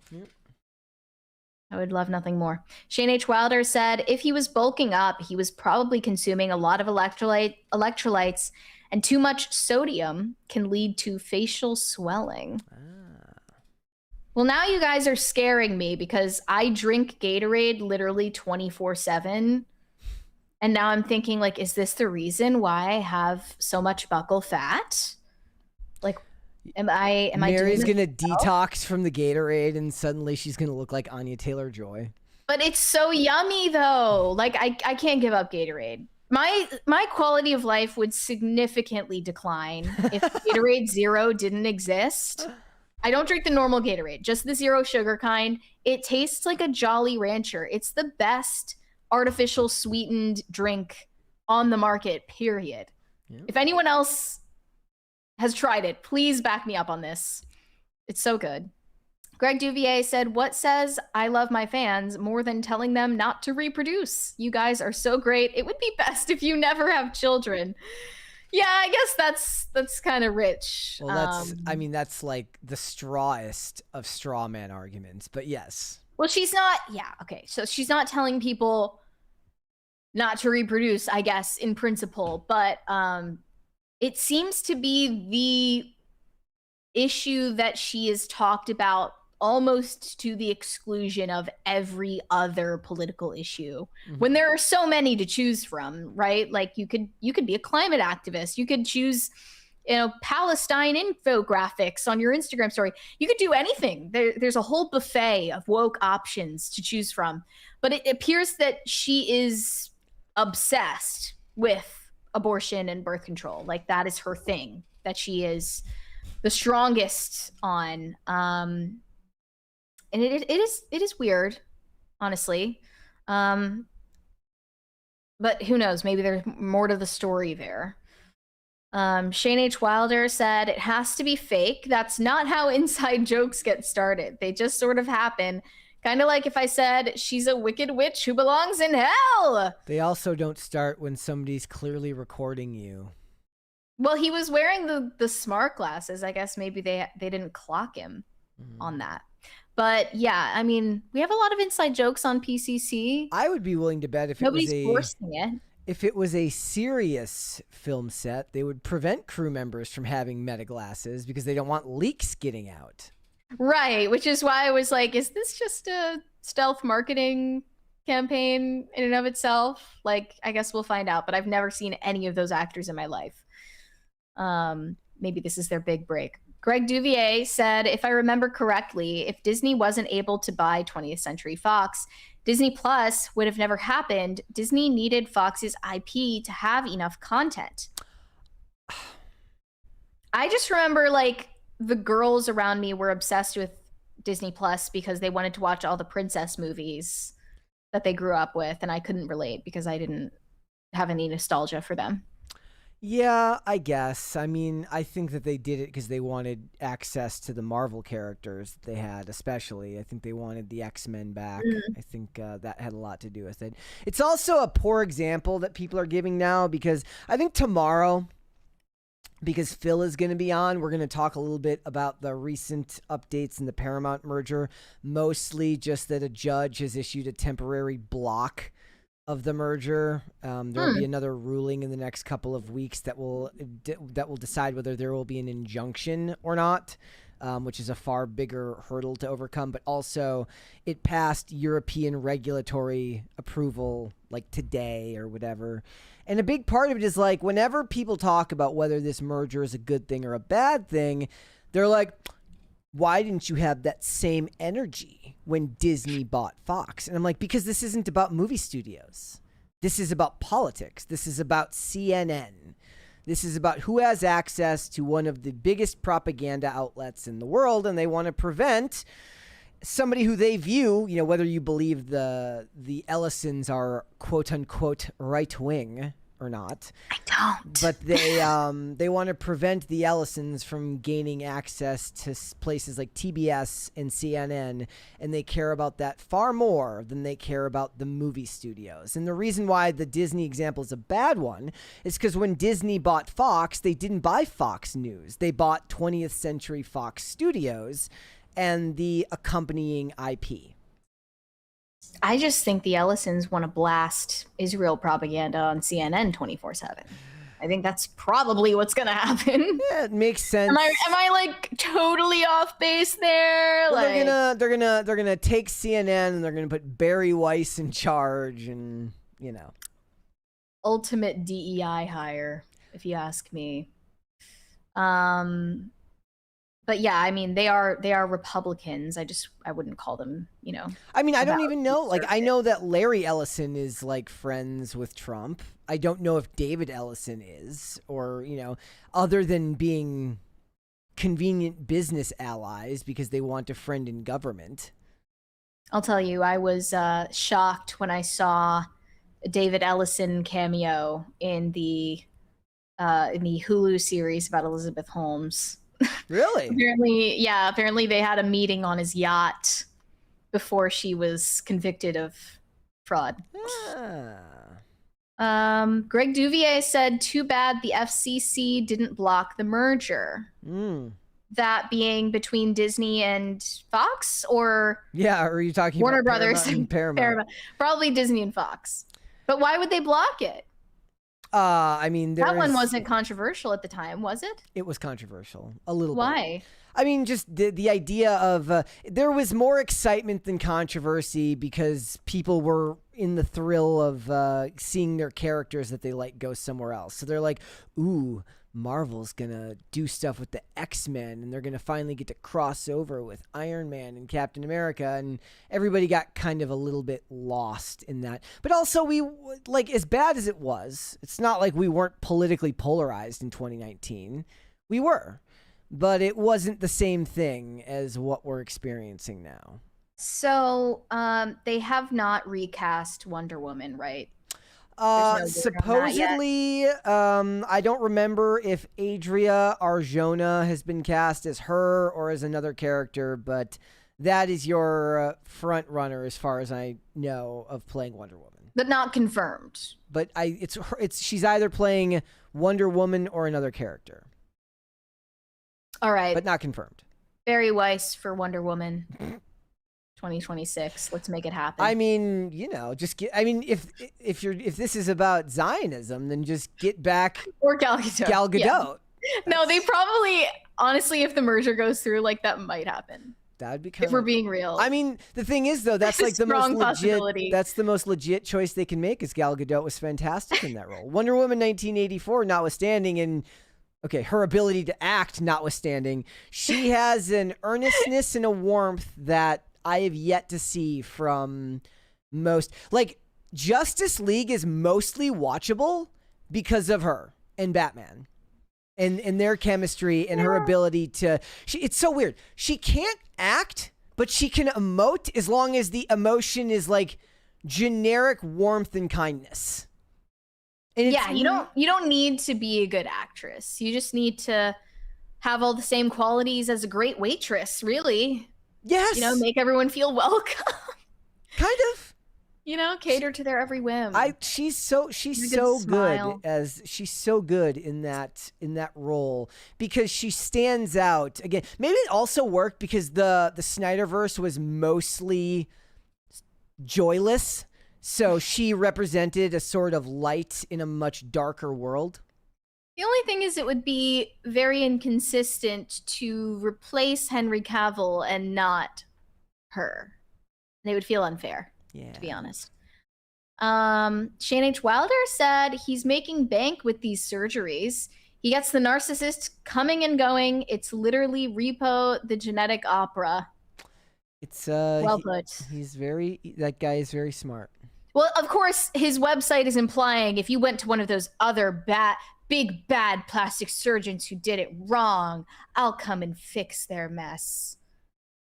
I would love nothing more. Shane H. Wilder said, if he was bulking up, he was probably consuming a lot of electrolytes, and too much sodium can lead to facial swelling. Well, now you guys are scaring me because I drink Gatorade literally 24/7. And now I'm thinking, like, is this the reason why I have so much buccal fat? Like, am I Mary's gonna detox from the Gatorade and suddenly she's gonna look like Anya Taylor-Joy. But it's so yummy though. Like I can't give up Gatorade. My quality of life would significantly decline if Gatorade Zero didn't exist. I don't drink the normal Gatorade, just the zero sugar kind. It tastes like a Jolly Rancher. It's the best artificial sweetened drink on the market, period. Yeah. If anyone else has tried it, please back me up on this. It's so good. Greg Duvier said, what says I love my fans more than telling them not to reproduce? You guys are so great. It would be best if you never have children. Yeah, I guess that's kind of rich. Well, that's like the strawest of straw man arguments, but yes. Well, she's not, yeah, okay. So she's not telling people not to reproduce, I guess, in principle, but it seems to be the issue that she has talked about almost to the exclusion of every other political issue, when there are so many to choose from, right? Like you could be a climate activist. You could choose, Palestine infographics on your Instagram story. You could do anything. There's a whole buffet of woke options to choose from. But it appears that she is obsessed with abortion and birth control. Like that is her thing, that she is the strongest on. And it is weird, honestly. But who knows? Maybe there's more to the story there. Shane H. Wilder said, it has to be fake. That's not how inside jokes get started. They just sort of happen. Kind of like if I said, she's a wicked witch who belongs in hell. They also don't start when somebody's clearly recording you. Well, he was wearing the smart glasses. I guess maybe they didn't clock him on that. But yeah, I mean, we have a lot of inside jokes on PCC. I would be willing to bet if nobody's forcing it. If it was a serious film set, they would prevent crew members from having meta glasses because they don't want leaks getting out. Right, which is why I was like, is this just a stealth marketing campaign in and of itself? Like, I guess we'll find out, but I've never seen any of those actors in my life. Maybe this is their big break. Greg Duvier said, if I remember correctly, if Disney wasn't able to buy 20th Century Fox, Disney Plus would have never happened. Disney needed Fox's IP to have enough content. I just remember, like, the girls around me were obsessed with Disney Plus because they wanted to watch all the princess movies that they grew up with, and I couldn't relate because I didn't have any nostalgia for them. Yeah, I guess. I mean, I think that they did it because they wanted access to the Marvel characters that they had, especially. I think they wanted the X-Men back. I think that had a lot to do with it. It's also a poor example that people are giving now because I think tomorrow, because Phil is going to be on, we're going to talk a little bit about the recent updates in the Paramount merger, mostly just that a judge has issued a temporary block of the merger. There will be another ruling in the next couple of weeks that will decide whether there will be an injunction or not, which is a far bigger hurdle to overcome. But also, it passed European regulatory approval like today or whatever. And a big part of it is like whenever people talk about whether this merger is a good thing or a bad thing, they're like, why didn't you have that same energy when Disney bought Fox? And I'm like, because this isn't about movie studios. This is about politics. This is about CNN. This is about who has access to one of the biggest propaganda outlets in the world, and they want to prevent somebody who they view, whether you believe the Ellisons are quote unquote right wing or not. I don't. But they want to prevent the Ellisons from gaining access to places like TBS and CNN, and they care about that far more than they care about the movie studios. And the reason why the Disney example is a bad one is because when Disney bought Fox, they didn't buy Fox News. They bought 20th Century Fox Studios. and the accompanying IP. I just think the Ellisons want to blast Israel propaganda on CNN 24/7. I think that's probably what's going to happen. Yeah, it makes sense. Am I like totally off base there? Well, like, they're gonna take CNN and they're gonna put Barry Weiss in charge, and ultimate DEI hire, if you ask me. But yeah, I mean, they are Republicans. I wouldn't call them, I mean, I don't even know. Like, I know that Larry Ellison is like friends with Trump. I don't know if David Ellison is, or, other than being convenient business allies because they want a friend in government. I'll tell you, I was shocked when I saw a David Ellison cameo in the Hulu series about Elizabeth Holmes. Really? Apparently they had a meeting on his yacht before she was convicted of fraud. Greg Duvier said, too bad the FCC didn't block the merger. That being between Disney and Fox, or are you talking Warner about Brothers and Paramount? Probably Disney and Fox. But why would they block it? I mean, that one wasn't controversial at the time, was it? It was controversial a little bit. Why? I mean, just the idea of there was more excitement than controversy because people were in the thrill of seeing their characters that they like go somewhere else. So they're like, ooh, Marvel's gonna do stuff with the X-Men, and they're gonna finally get to cross over with Iron Man and Captain America, and everybody got kind of a little bit lost in that. But also, we like, as bad as it was, it's not like we weren't politically polarized in 2019. We were, but it wasn't the same thing as what we're experiencing now. So they have not recast Wonder Woman, right? Supposedly, I don't remember if Adria Arjona has been cast as her or as another character, but that is your front runner as far as I know of playing Wonder Woman. But not confirmed. But she's either playing Wonder Woman or another character. All right. But not confirmed. Barry Weiss for Wonder Woman. 2026. Let's make it happen. I mean, if this is about Zionism, then just get back or Gal Gadot. Gal Gadot. Yeah. No, they probably, honestly, if the merger goes through, like, that might happen. That would be kind if we're being real. I mean, the thing is, though, that's like the most legit. That's the most legit choice they can make. Is Gal Gadot was fantastic in that role. Wonder Woman 1984, notwithstanding, and okay, her ability to act notwithstanding, she has an earnestness and a warmth that I have yet to see from most. Like, Justice League is mostly watchable because of her and Batman and their chemistry and her ability to. It's so weird. She can't act, but she can emote as long as the emotion is like generic warmth and kindness. And you don't need to be a good actress. You just need to have all the same qualities as a great waitress, really. Yes. Make everyone feel welcome. Kind of. Cater to their every whim. She's so good in that role because she stands out. Again, maybe it also worked because the Snyderverse was mostly joyless, so she represented a sort of light in a much darker world. The only thing is it would be very inconsistent to replace Henry Cavill and not her. They would feel unfair, to be honest. Shane H. Wilder said he's making bank with these surgeries. He gets the narcissist coming and going. It's literally Repo the Genetic Opera. It's well put. That guy is very smart. Well, of course, his website is implying if you went to one of those other big bad plastic surgeons who did it wrong, I'll come and fix their mess.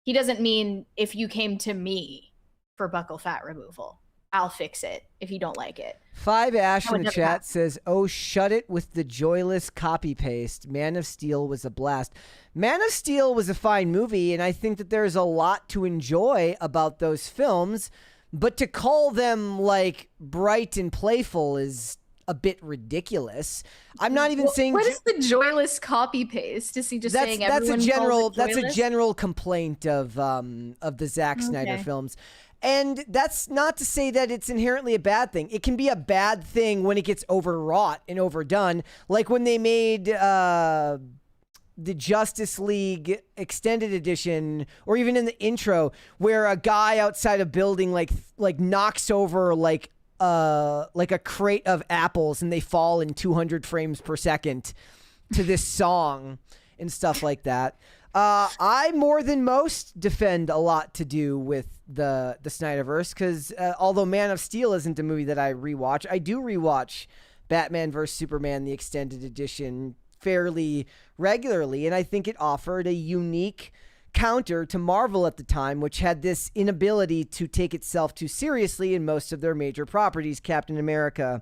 He doesn't mean if you came to me for buccal fat removal, I'll fix it if you don't like it. 5 Ash in the chat says, oh, shut it with the joyless copy paste. Man of Steel was a blast. Man of Steel was a fine movie, and I think that there's a lot to enjoy about those films, but to call them like bright and playful is a bit ridiculous. I'm not even saying what is the joyless copy paste? Is he just saying everyone that's a general complaint of the Zack Snyder films. And that's not to say that it's inherently a bad thing. It can be a bad thing when it gets overwrought and overdone, like when they made the Justice League Extended Edition, or even in the intro, where a guy outside a building like knocks over like a crate of apples and they fall in 200 frames per second to this song and stuff like that. I more than most defend a lot to do with the Snyderverse, because although Man of Steel isn't a movie that I rewatch, I do rewatch Batman vs Superman the Extended Edition fairly regularly, and I think it offered a unique counter to Marvel at the time, which had this inability to take itself too seriously in most of their major properties, Captain America,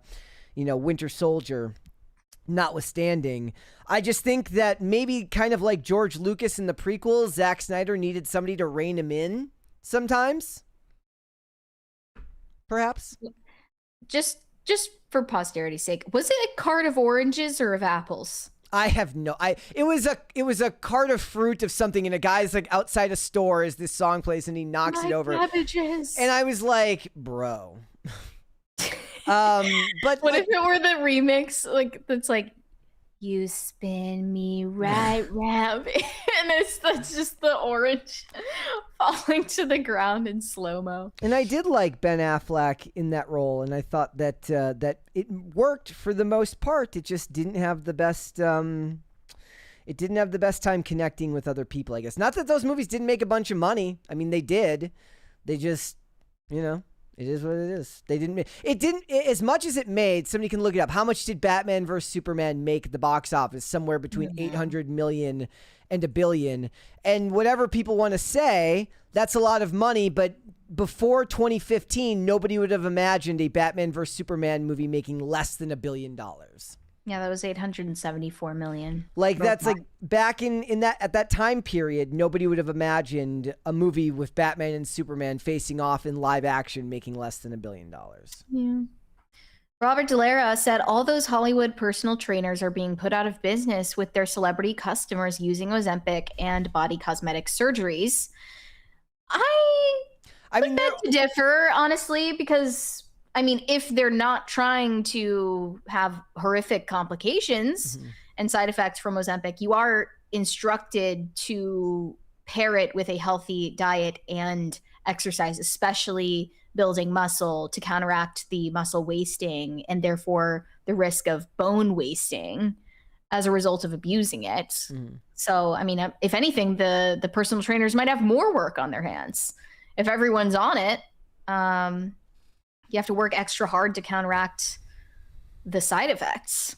Winter Soldier notwithstanding. I just think that maybe kind of like George Lucas in the prequels, Zack Snyder needed somebody to rein him in sometimes. Perhaps. Just for posterity's sake, was it a cart of oranges or of apples? I have it was a cart of fruit of something, and a guy's like outside a store as this song plays and he knocks it over. Cabbages. And I was like, bro. But what if it were the remix, like that's like, you spin me right round, and that's just the orange falling to the ground in slow-mo. And I did like Ben Affleck in that role, and I thought that that it worked for the most part. It just didn't have the best time connecting with other people, I guess. Not that those movies didn't make a bunch of money. I mean, they did. They just, it is what it is. It didn't, as much as it made, somebody can look it up. How much did Batman vs Superman make at the box office? Somewhere between 800 million and $1 billion. And whatever people want to say, that's a lot of money. But before 2015, nobody would have imagined a Batman vs Superman movie making less than $1 billion. Yeah, that was 874 million. Like that's like back in that at that time period, nobody would have imagined a movie with Batman and Superman facing off in live action making less than $1 billion. Yeah. Robert DeLera said all those Hollywood personal trainers are being put out of business with their celebrity customers using Ozempic and body cosmetic surgeries. I mean, beg to differ, honestly, because I mean, if they're not trying to have horrific complications and side effects from Ozempic, you are instructed to pair it with a healthy diet and exercise, especially building muscle to counteract the muscle wasting and therefore the risk of bone wasting as a result of abusing it. So, I mean, if anything, the personal trainers might have more work on their hands. If everyone's on it, you have to work extra hard to counteract the side effects.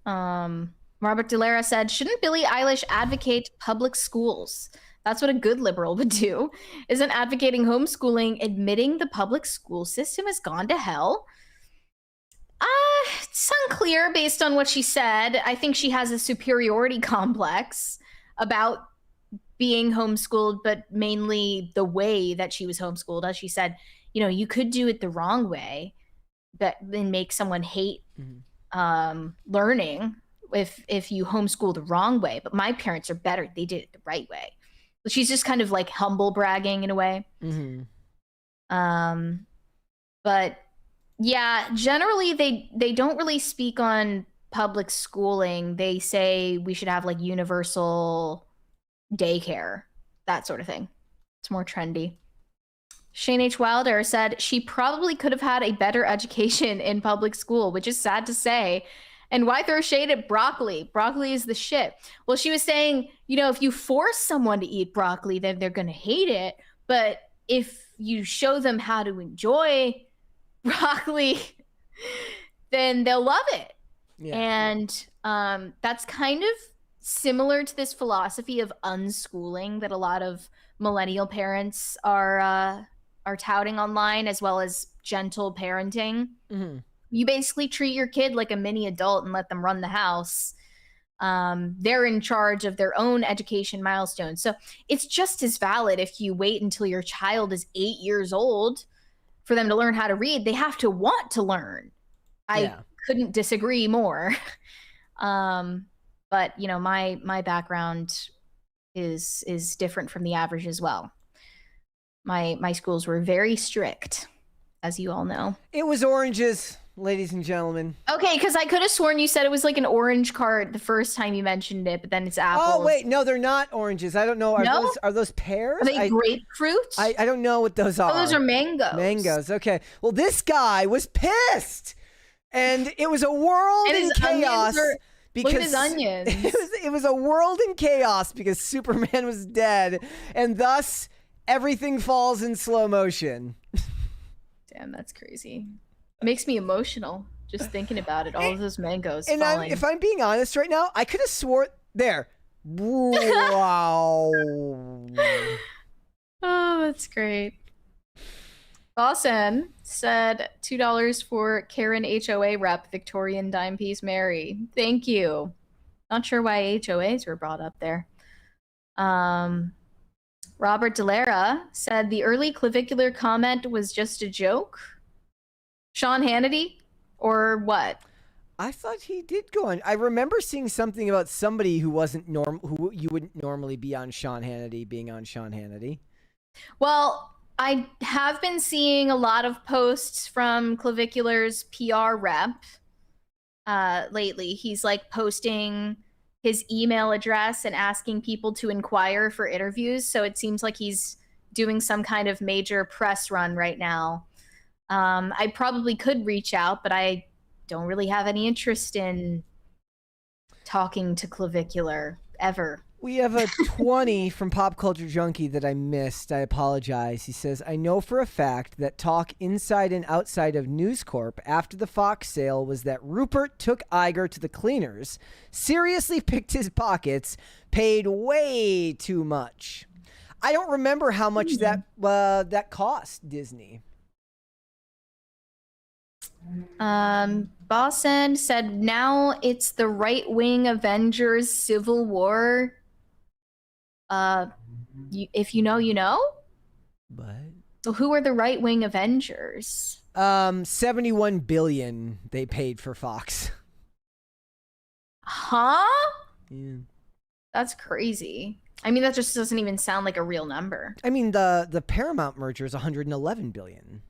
Robert DeLera said, shouldn't Billie Eilish advocate public schools? That's what a good liberal would do. Isn't advocating homeschooling admitting the public school system has gone to hell? It's unclear based on what she said. I think she has a superiority complex about being homeschooled, but mainly the way that she was homeschooled. As she said, you could do it the wrong way, but then make someone hate learning if you homeschool the wrong way. But my parents are better. They did it the right way. But she's just kind of like humble bragging in a way. But yeah, generally they don't really speak on public schooling. They say we should have like universal daycare, that sort of thing. It's more trendy. Shane H. Wilder said she probably could have had a better education in public school, which is sad to say. And why throw shade at broccoli? Broccoli is the shit. Well, she was saying, if you force someone to eat broccoli, then they're going to hate it. But if you show them how to enjoy broccoli, then they'll love it. Yeah. And that's kind of similar to this philosophy of unschooling that a lot of millennial parents are touting online, as well as gentle parenting. You basically treat your kid like a mini adult and let them run the house. They're in charge of their own education milestones. So it's just as valid if you wait until your child is 8 years old for them to learn how to read. They have to want to learn. I couldn't disagree more. But you know, my background is different from the average as well. My schools were very strict, as you all know. It was oranges, ladies and gentlemen. Okay, because I could have sworn you said it was like an orange cart the first time you mentioned it, but then it's apples. Oh wait, no, they're not oranges. I don't know. Are those pears? Are they grapefruit? I don't know what those are. Oh, those are mangoes. Mangoes. Okay. Well, this guy was pissed, and it was a world in chaos. Because look at his onions. It was a world in chaos because Superman was dead, and thus everything falls in slow motion. Damn, that's crazy. It makes me emotional just thinking about it. All of those mangoes falling. If I'm being honest right now, I could have swore there. Wow. Oh, that's great. Lawson said $2 for Karen HOA rep Victorian dime piece Mary. Thank you. Not sure why HOAs were brought up there. Robert Delara said the early clavicular comment was just a joke. Sean Hannity or what? I thought he did go on. I remember seeing something about somebody who wasn't who you wouldn't normally be on Sean Hannity being on Sean Hannity. Well, I have been seeing a lot of posts from Clavicular's PR rep lately. He's like posting his email address and asking people to inquire for interviews. So it seems like he's doing some kind of major press run right now. I probably could reach out, but I don't really have any interest in talking to Clavicular ever. We have a 20 from Pop Culture Junkie that I missed. I apologize. He says, I know for a fact that talk inside and outside of News Corp after the Fox sale was that Rupert took Iger to the cleaners, seriously picked his pockets, paid way too much. I don't remember how much that cost Disney. Boston said now it's the right-wing Avengers Civil War. If you know, you know. But so who are the right-wing Avengers? 71 billion they paid for Fox. Huh? Yeah. That's crazy. I mean, that just doesn't even sound like a real number. I mean, the Paramount merger is 111 billion.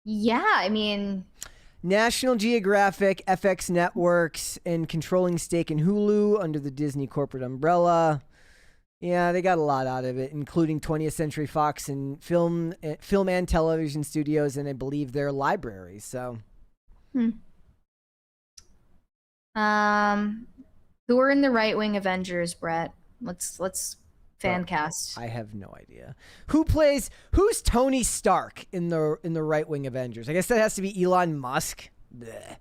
Yeah, I mean, National Geographic, FX Networks, and controlling stake in Hulu under the Disney corporate umbrella. Yeah, they got a lot out of it, including 20th Century Fox and film and television studios, and I believe their libraries. So, who are in the right-wing Avengers, Brett? Let's fan cast. I have no idea. Who's Tony Stark in the right-wing Avengers? I guess that has to be Elon Musk. Blech.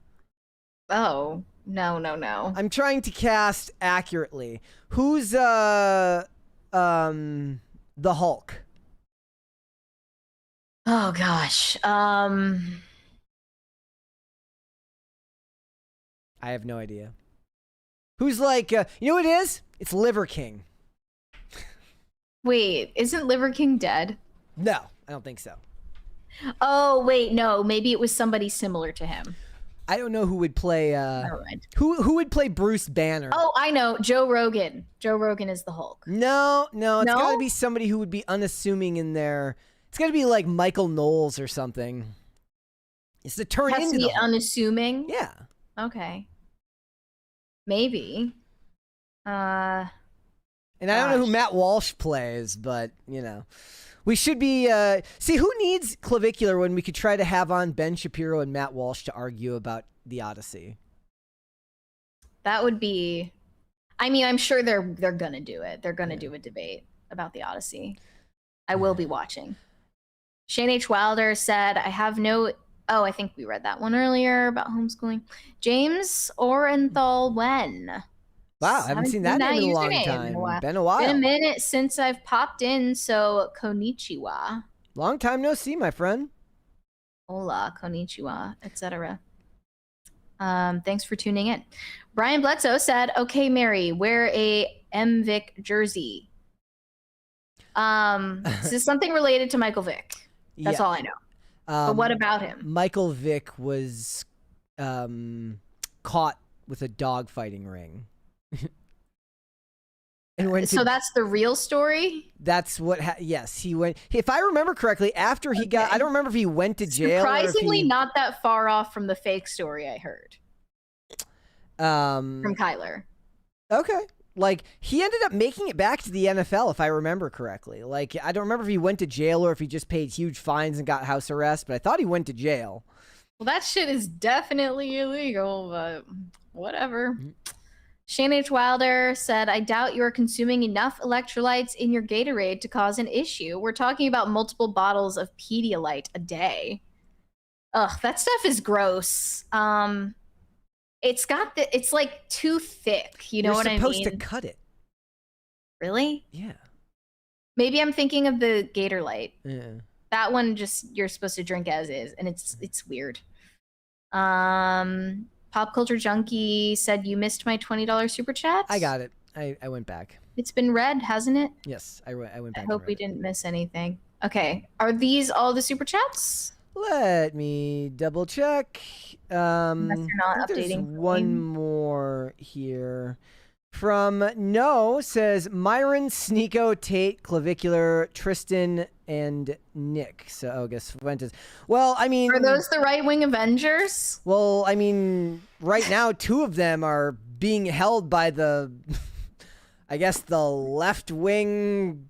Oh, no. I'm trying to cast accurately. Who's the Hulk? Oh gosh. I have no idea. Who's like you know what it is? It's Liver King. Wait, isn't Liver King dead? No, I don't think so. Oh, wait, no. Maybe it was somebody similar to him. I don't know who would play Never mind. Who would play Bruce Banner? Oh, I know. Joe Rogan. Joe Rogan is the Hulk. No, it's got to be somebody who would be unassuming in there. It's got to be like Michael Knowles or something. It's to turn Has into to be the Hulk. unassuming? Yeah. Okay. Maybe. And I don't know who Matt Walsh plays, but, you know. We should be... see, who needs Clavicular when we could try to have on Ben Shapiro and Matt Walsh to argue about the Odyssey? That would be... I mean, I'm sure they're going to do it. They're going to do a debate about the Odyssey. I will be watching. Shane H. Wilder said, I have no... Oh, I think we read that one earlier about homeschooling. James Orenthal when? Wow, I haven't seen that name in a long time. Been a while. Been a minute since I've popped in, so konnichiwa. Long time no see, my friend. Hola, konnichiwa, etc. Thanks for tuning in. Brian Bledsoe said, okay, Mary, wear a MVic jersey. This is something related to Michael Vick. That's all I know. But what about him? Michael Vick was caught with a dog fighting ring. And went So to, that's the real story? that's what, yes, he went. If I remember correctly, after he got, I don't remember if he went to jail. Surprisingly, or if not that far off from the fake story I heard from Kyler. Okay. Like, he ended up making it back to the NFL, if I remember correctly. Like, I don't remember if he went to jail or if he just paid huge fines and got house arrest, but I thought he went to jail. Well, that shit is definitely illegal, but whatever. Shane H. Wilder said, I doubt you're consuming enough electrolytes in your Gatorade to cause an issue. We're talking about multiple bottles of Pedialyte a day. Ugh, that stuff is gross. It's like too thick. You know what I mean? You're supposed to cut it. Really? Yeah. Maybe I'm thinking of the Gatorlight. Yeah. That one just you're supposed to drink as is, and it's weird. Pop Culture Junkie said you missed my $20 super chat. I got it. I went back. It's been read, hasn't it? Yes, I went back. I hope we didn't miss anything. Okay, are these all the super chats? Let me double check. Unless you're not there's updating. one more here. From No says Myron, Sneeko, Tate, Clavicular, Tristan, and Nick. So I guess Fuentes. Well, I mean, Are those the right-wing Avengers? well, I mean, right now 2 of them are being held by the, I guess, the left wing,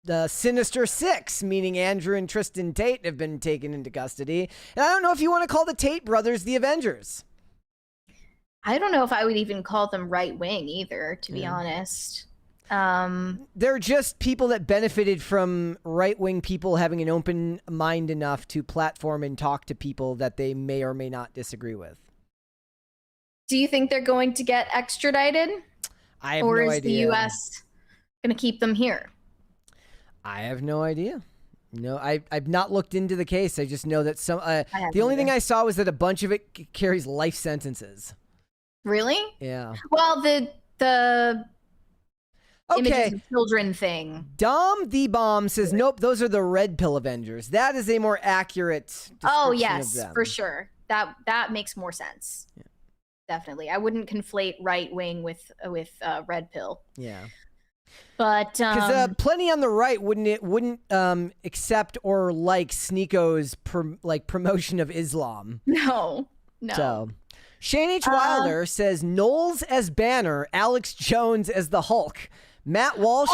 the Sinister Six, meaning Andrew and Tristan Tate have been taken into custody. And I don't know if you want to call the Tate brothers the Avengers. I don't know if I would even call them right-wing either, to be honest. They're just people that benefited from right-wing people having an open mind enough to platform and talk to people that they may or may not disagree with. Do you think they're going to get extradited? I have or no is idea. the U.S. going to keep them here? I have no idea. No, I've not looked into the case. I just know that some. The only thing I saw was that a bunch of it carries life sentences. Really? Yeah. Well, the Okay. images of children thing. Dom the Bomb says, nope, those are the Red Pill Avengers. That is a more accurate description Oh of yes, them. for sure. That makes more sense. Yeah. Definitely. I wouldn't conflate right wing with red pill. Yeah. But because plenty on the right wouldn't accept or like Sneeko's promotion of Islam. No. So Shane H. Wilder says Knowles as Banner, Alex Jones as the Hulk, Matt Walsh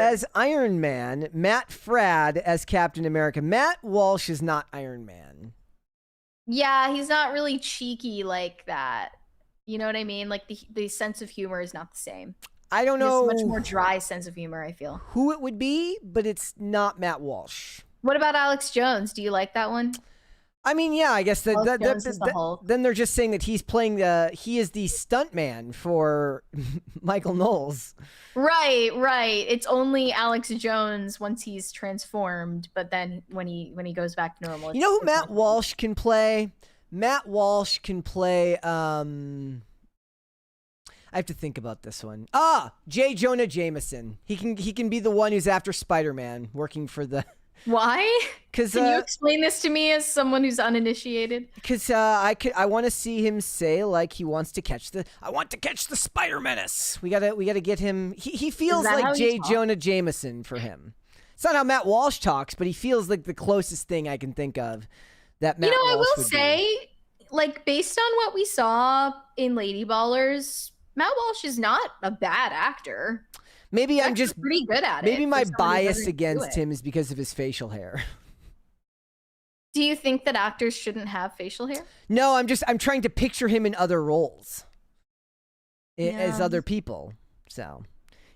as Iron Man, Matt Fradd as Captain America. Matt Walsh is not Iron Man. Yeah, he's not really cheeky like that. You know what I mean? Like the sense of humor is not the same. I don't know. It's a much more dry sense of humor, I feel. Who it would be, but it's not Matt Walsh. What about Alex Jones? Do you like that one? I mean, yeah, I guess then they're just saying that he's playing he is the stuntman for Michael Knowles. Right. It's only Alex Jones once he's transformed, but then when he goes back to normal. You know who Matt Walsh can play? Matt Walsh can play I have to think about this one. J. Jonah Jameson. He can be the one who's after Spider-Man, working for the. Why? Can you explain this to me as someone who's uninitiated? Because I want to see him say like he wants to catch I want to catch the Spider Menace. We gotta get him. He feels like J. Jonah Jameson for him. It's not how Matt Walsh talks, but he feels like the closest thing I can think of that Matt. I Walsh will say, like based on what we saw in Lady Ballers, Matt Walsh is not a bad actor. Maybe I'm just pretty good at it. Maybe my bias against him is because of his facial hair. Do you think that actors shouldn't have facial hair? No, I'm trying to picture him in other roles as other people. So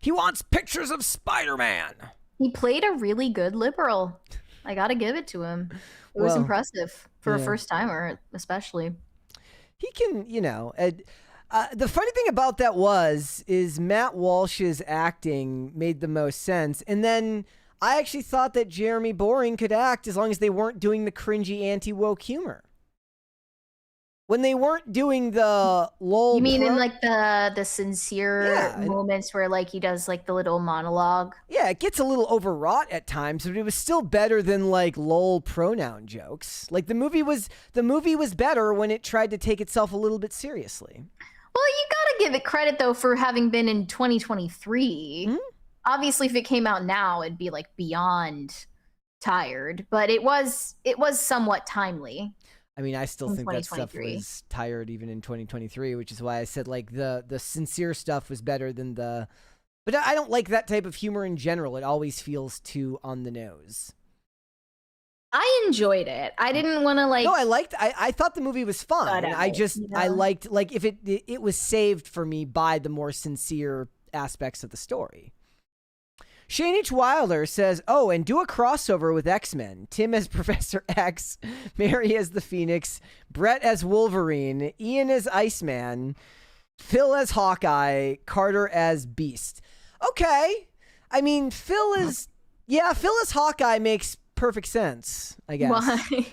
he wants pictures of Spider-Man. He played a really good liberal. I got to give it to him. It was impressive for a first timer, especially. He can, the funny thing about that is Matt Walsh's acting made the most sense. And then I actually thought that Jeremy Boring could act as long as they weren't doing the cringy anti-woke humor. when they weren't doing the lol. You mean in like the sincere Yeah, moments where like he does like the little monologue? Yeah, it gets a little overwrought at times, but it was still better than like lol pronoun jokes. Like the movie was better when it tried to take itself a little bit seriously. Well, you gotta give it credit though for having been in 2023. Mm-hmm. Obviously, if it came out now, it'd be like beyond tired, but it was somewhat timely. I mean, I still in think that stuff 2023. was tired even in 2023, which is why I said like the sincere stuff was better than the. But I don't like that type of humor in general. It always feels too on the nose. I enjoyed it. I didn't want to like. No, I thought the movie was fun. Cut I out, just you I know? liked like if it was saved for me by the more sincere aspects of the story. Shane H. Wilder says, "Oh, and do a crossover with X-Men. Tim as Professor X, Mary as the Phoenix, Brett as Wolverine, Ian as Iceman, Phil as Hawkeye, Carter as Beast." Okay, I mean Phil as Hawkeye makes perfect sense, I guess. Why?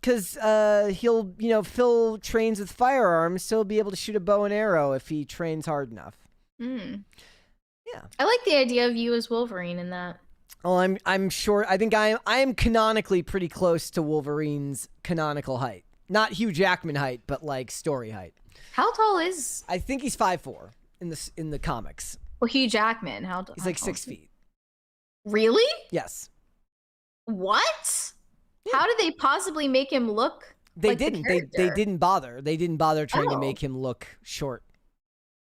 Because Phil trains with firearms, so he'll be able to shoot a bow and arrow if he trains hard enough. Yeah. I like the idea of you as Wolverine in that. Well, I'm sure. I think I am canonically pretty close to Wolverine's canonical height. Not Hugh Jackman height, but like story height. How tall is? I think he's 5'4" in the comics. Well, Hugh Jackman. He's like 6 feet. Really? Yes. What? How did they possibly make him look? They like didn't. The They didn't bother. They didn't bother trying to Oh. make him look short,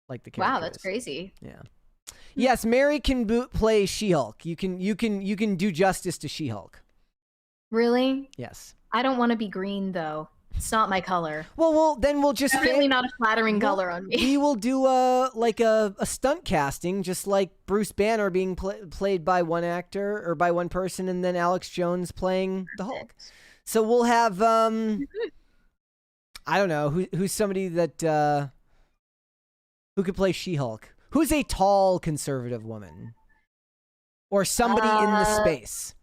like the character. Wow, that's is. crazy. Yeah. Yes, Mary can play She-Hulk. You can do justice to She-Hulk. Really? Yes. I don't want to be green though. It's not my color. Well, then we'll just Definitely not a flattering color on me. We will do a stunt casting, just like Bruce Banner being played by one actor or by one person, and then Alex Jones playing the Hulk. So we'll have I don't know who's somebody that who could play She-Hulk. Who's a tall conservative woman, or somebody in the space.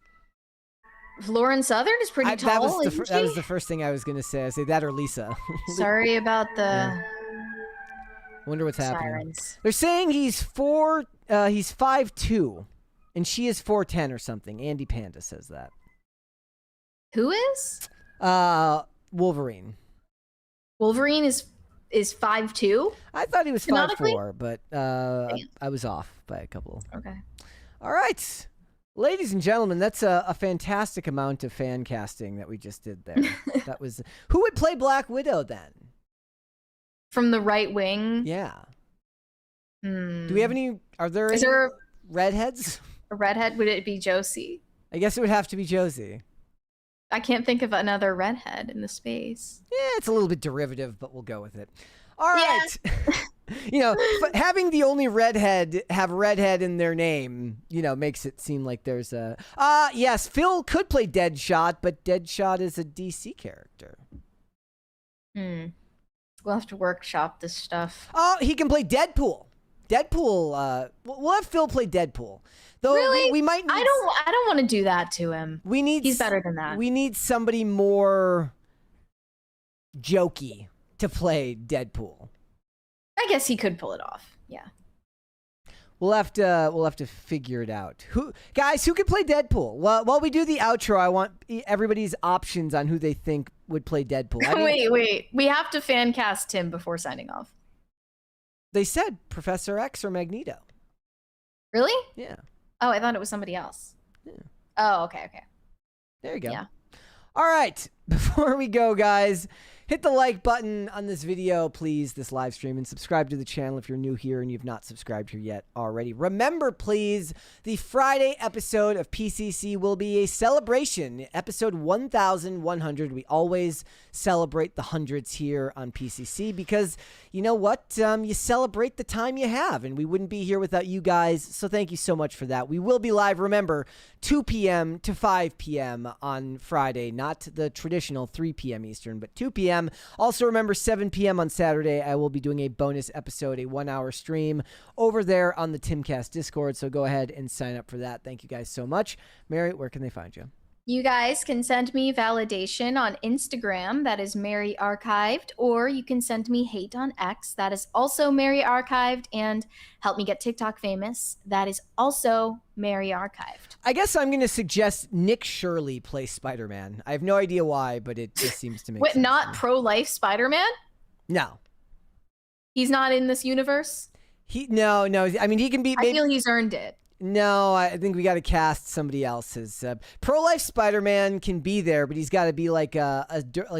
Lauren Southern is pretty tall. That was the first thing I was gonna say. I say that or Lisa. Sorry about the Wonder what's happening. sirens. They're saying he's 5'2", and she is 4'10" or something. Andy Panda says that. Who is? Wolverine. Wolverine is 5'2"? I thought he was Canonically? 5'4", but I was off by a couple. Okay. All right. Ladies and gentlemen, that's a fantastic amount of fan casting that we just did there. That was who would play Black Widow then? From the right wing? Yeah. Hmm. Do we have any? Are there Is any there redheads? a redhead? Would it be Josie? I guess it would have to be Josie. I can't think of another redhead in the space. Yeah, it's a little bit derivative, but we'll go with it. All right. Having the only redhead have redhead in their name, makes it seem like there's a... yes, Phil could play Deadshot, but Deadshot is a DC character. We'll have to workshop this stuff. Oh, he can play Deadpool. Deadpool, we'll have Phil play Deadpool. Though Really? we might need... I don't want to do that to him. He's better than that. We need somebody more jokey to play Deadpool. I guess he could pull it off. Yeah. We'll have to figure it out. Who could play Deadpool? Well, while we do the outro, I want everybody's options on who they think would play Deadpool. Wait. We have to fan cast Tim before signing off. They said Professor X or Magneto. Really? Yeah. Oh, I thought it was somebody else. Yeah. Oh, okay. There you go. Yeah. All right. Before we go, guys, hit the like button on this video, please, this live stream, and subscribe to the channel if you're new here and you've not subscribed here yet already. Remember, please, the Friday episode of PCC will be a celebration, episode 1100. We always celebrate the hundreds here on PCC because you know what? You celebrate the time you have, and we wouldn't be here without you guys, so thank you so much for that. We will be live, remember, 2 p.m. to 5 p.m. on Friday, not the traditional 3 p.m. Eastern, but 2 p.m. Also, remember, 7 p.m. on Saturday, I will be doing a bonus episode, a 1-hour stream over there on the Timcast Discord, so go ahead and sign up for that. Thank you guys so much. Mary, where can they find you? You guys can send me validation on Instagram, that is Mary Archived, or you can send me hate on X, that is also Mary Archived, and help me get TikTok famous, that is also Mary Archived. I guess I'm going to suggest Nick Shirley play Spider-Man. I have no idea why, but it just seems to make Wait, sense. not pro-life Spider-Man? No. He's not in this universe? No. I mean, he can be. I feel he's earned it. No, I think we got to cast somebody else's. Pro-life Spider-Man can be there, but he's got to be like a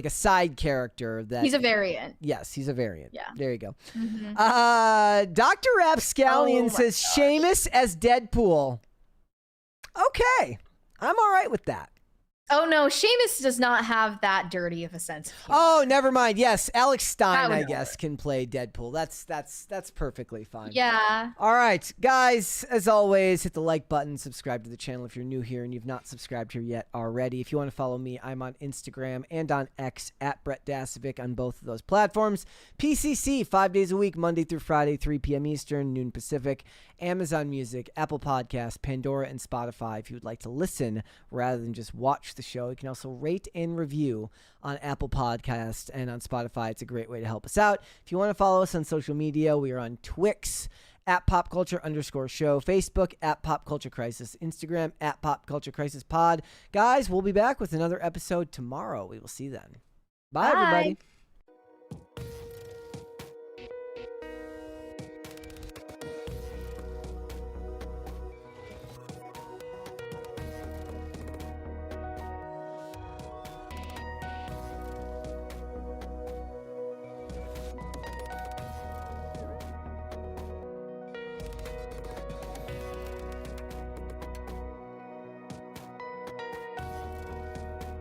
side character. That He's a variant. Yes, he's a variant. Yeah. There you go. Mm-hmm. Dr. Rapscallion Oh says Seamus as Deadpool. Okay, I'm all right with that. Oh no, Seamus does not have that dirty of a sense of humor. Oh, never mind. Yes, Alex Stein, would I guess, can play Deadpool. That's perfectly fine. Yeah. All right, guys, as always, hit the like button, subscribe to the channel if you're new here and you've not subscribed here yet already. If you want to follow me, I'm on Instagram and on X at Brett Dasovic on both of those platforms. PCC, 5 days a week, Monday through Friday, 3 p.m. Eastern, noon Pacific. Amazon Music, Apple Podcasts, Pandora, and Spotify. If you would like to listen rather than just watch the show, you can also rate and review on Apple Podcasts and on Spotify. It's a great way to help us out. If you want to follow us on social media, we are on Twix at popculture_show, Facebook at Pop Culture Crisis, Instagram at Pop Culture Crisis Pod. Guys, we'll be back with another episode tomorrow. We will see you then. Bye. Everybody.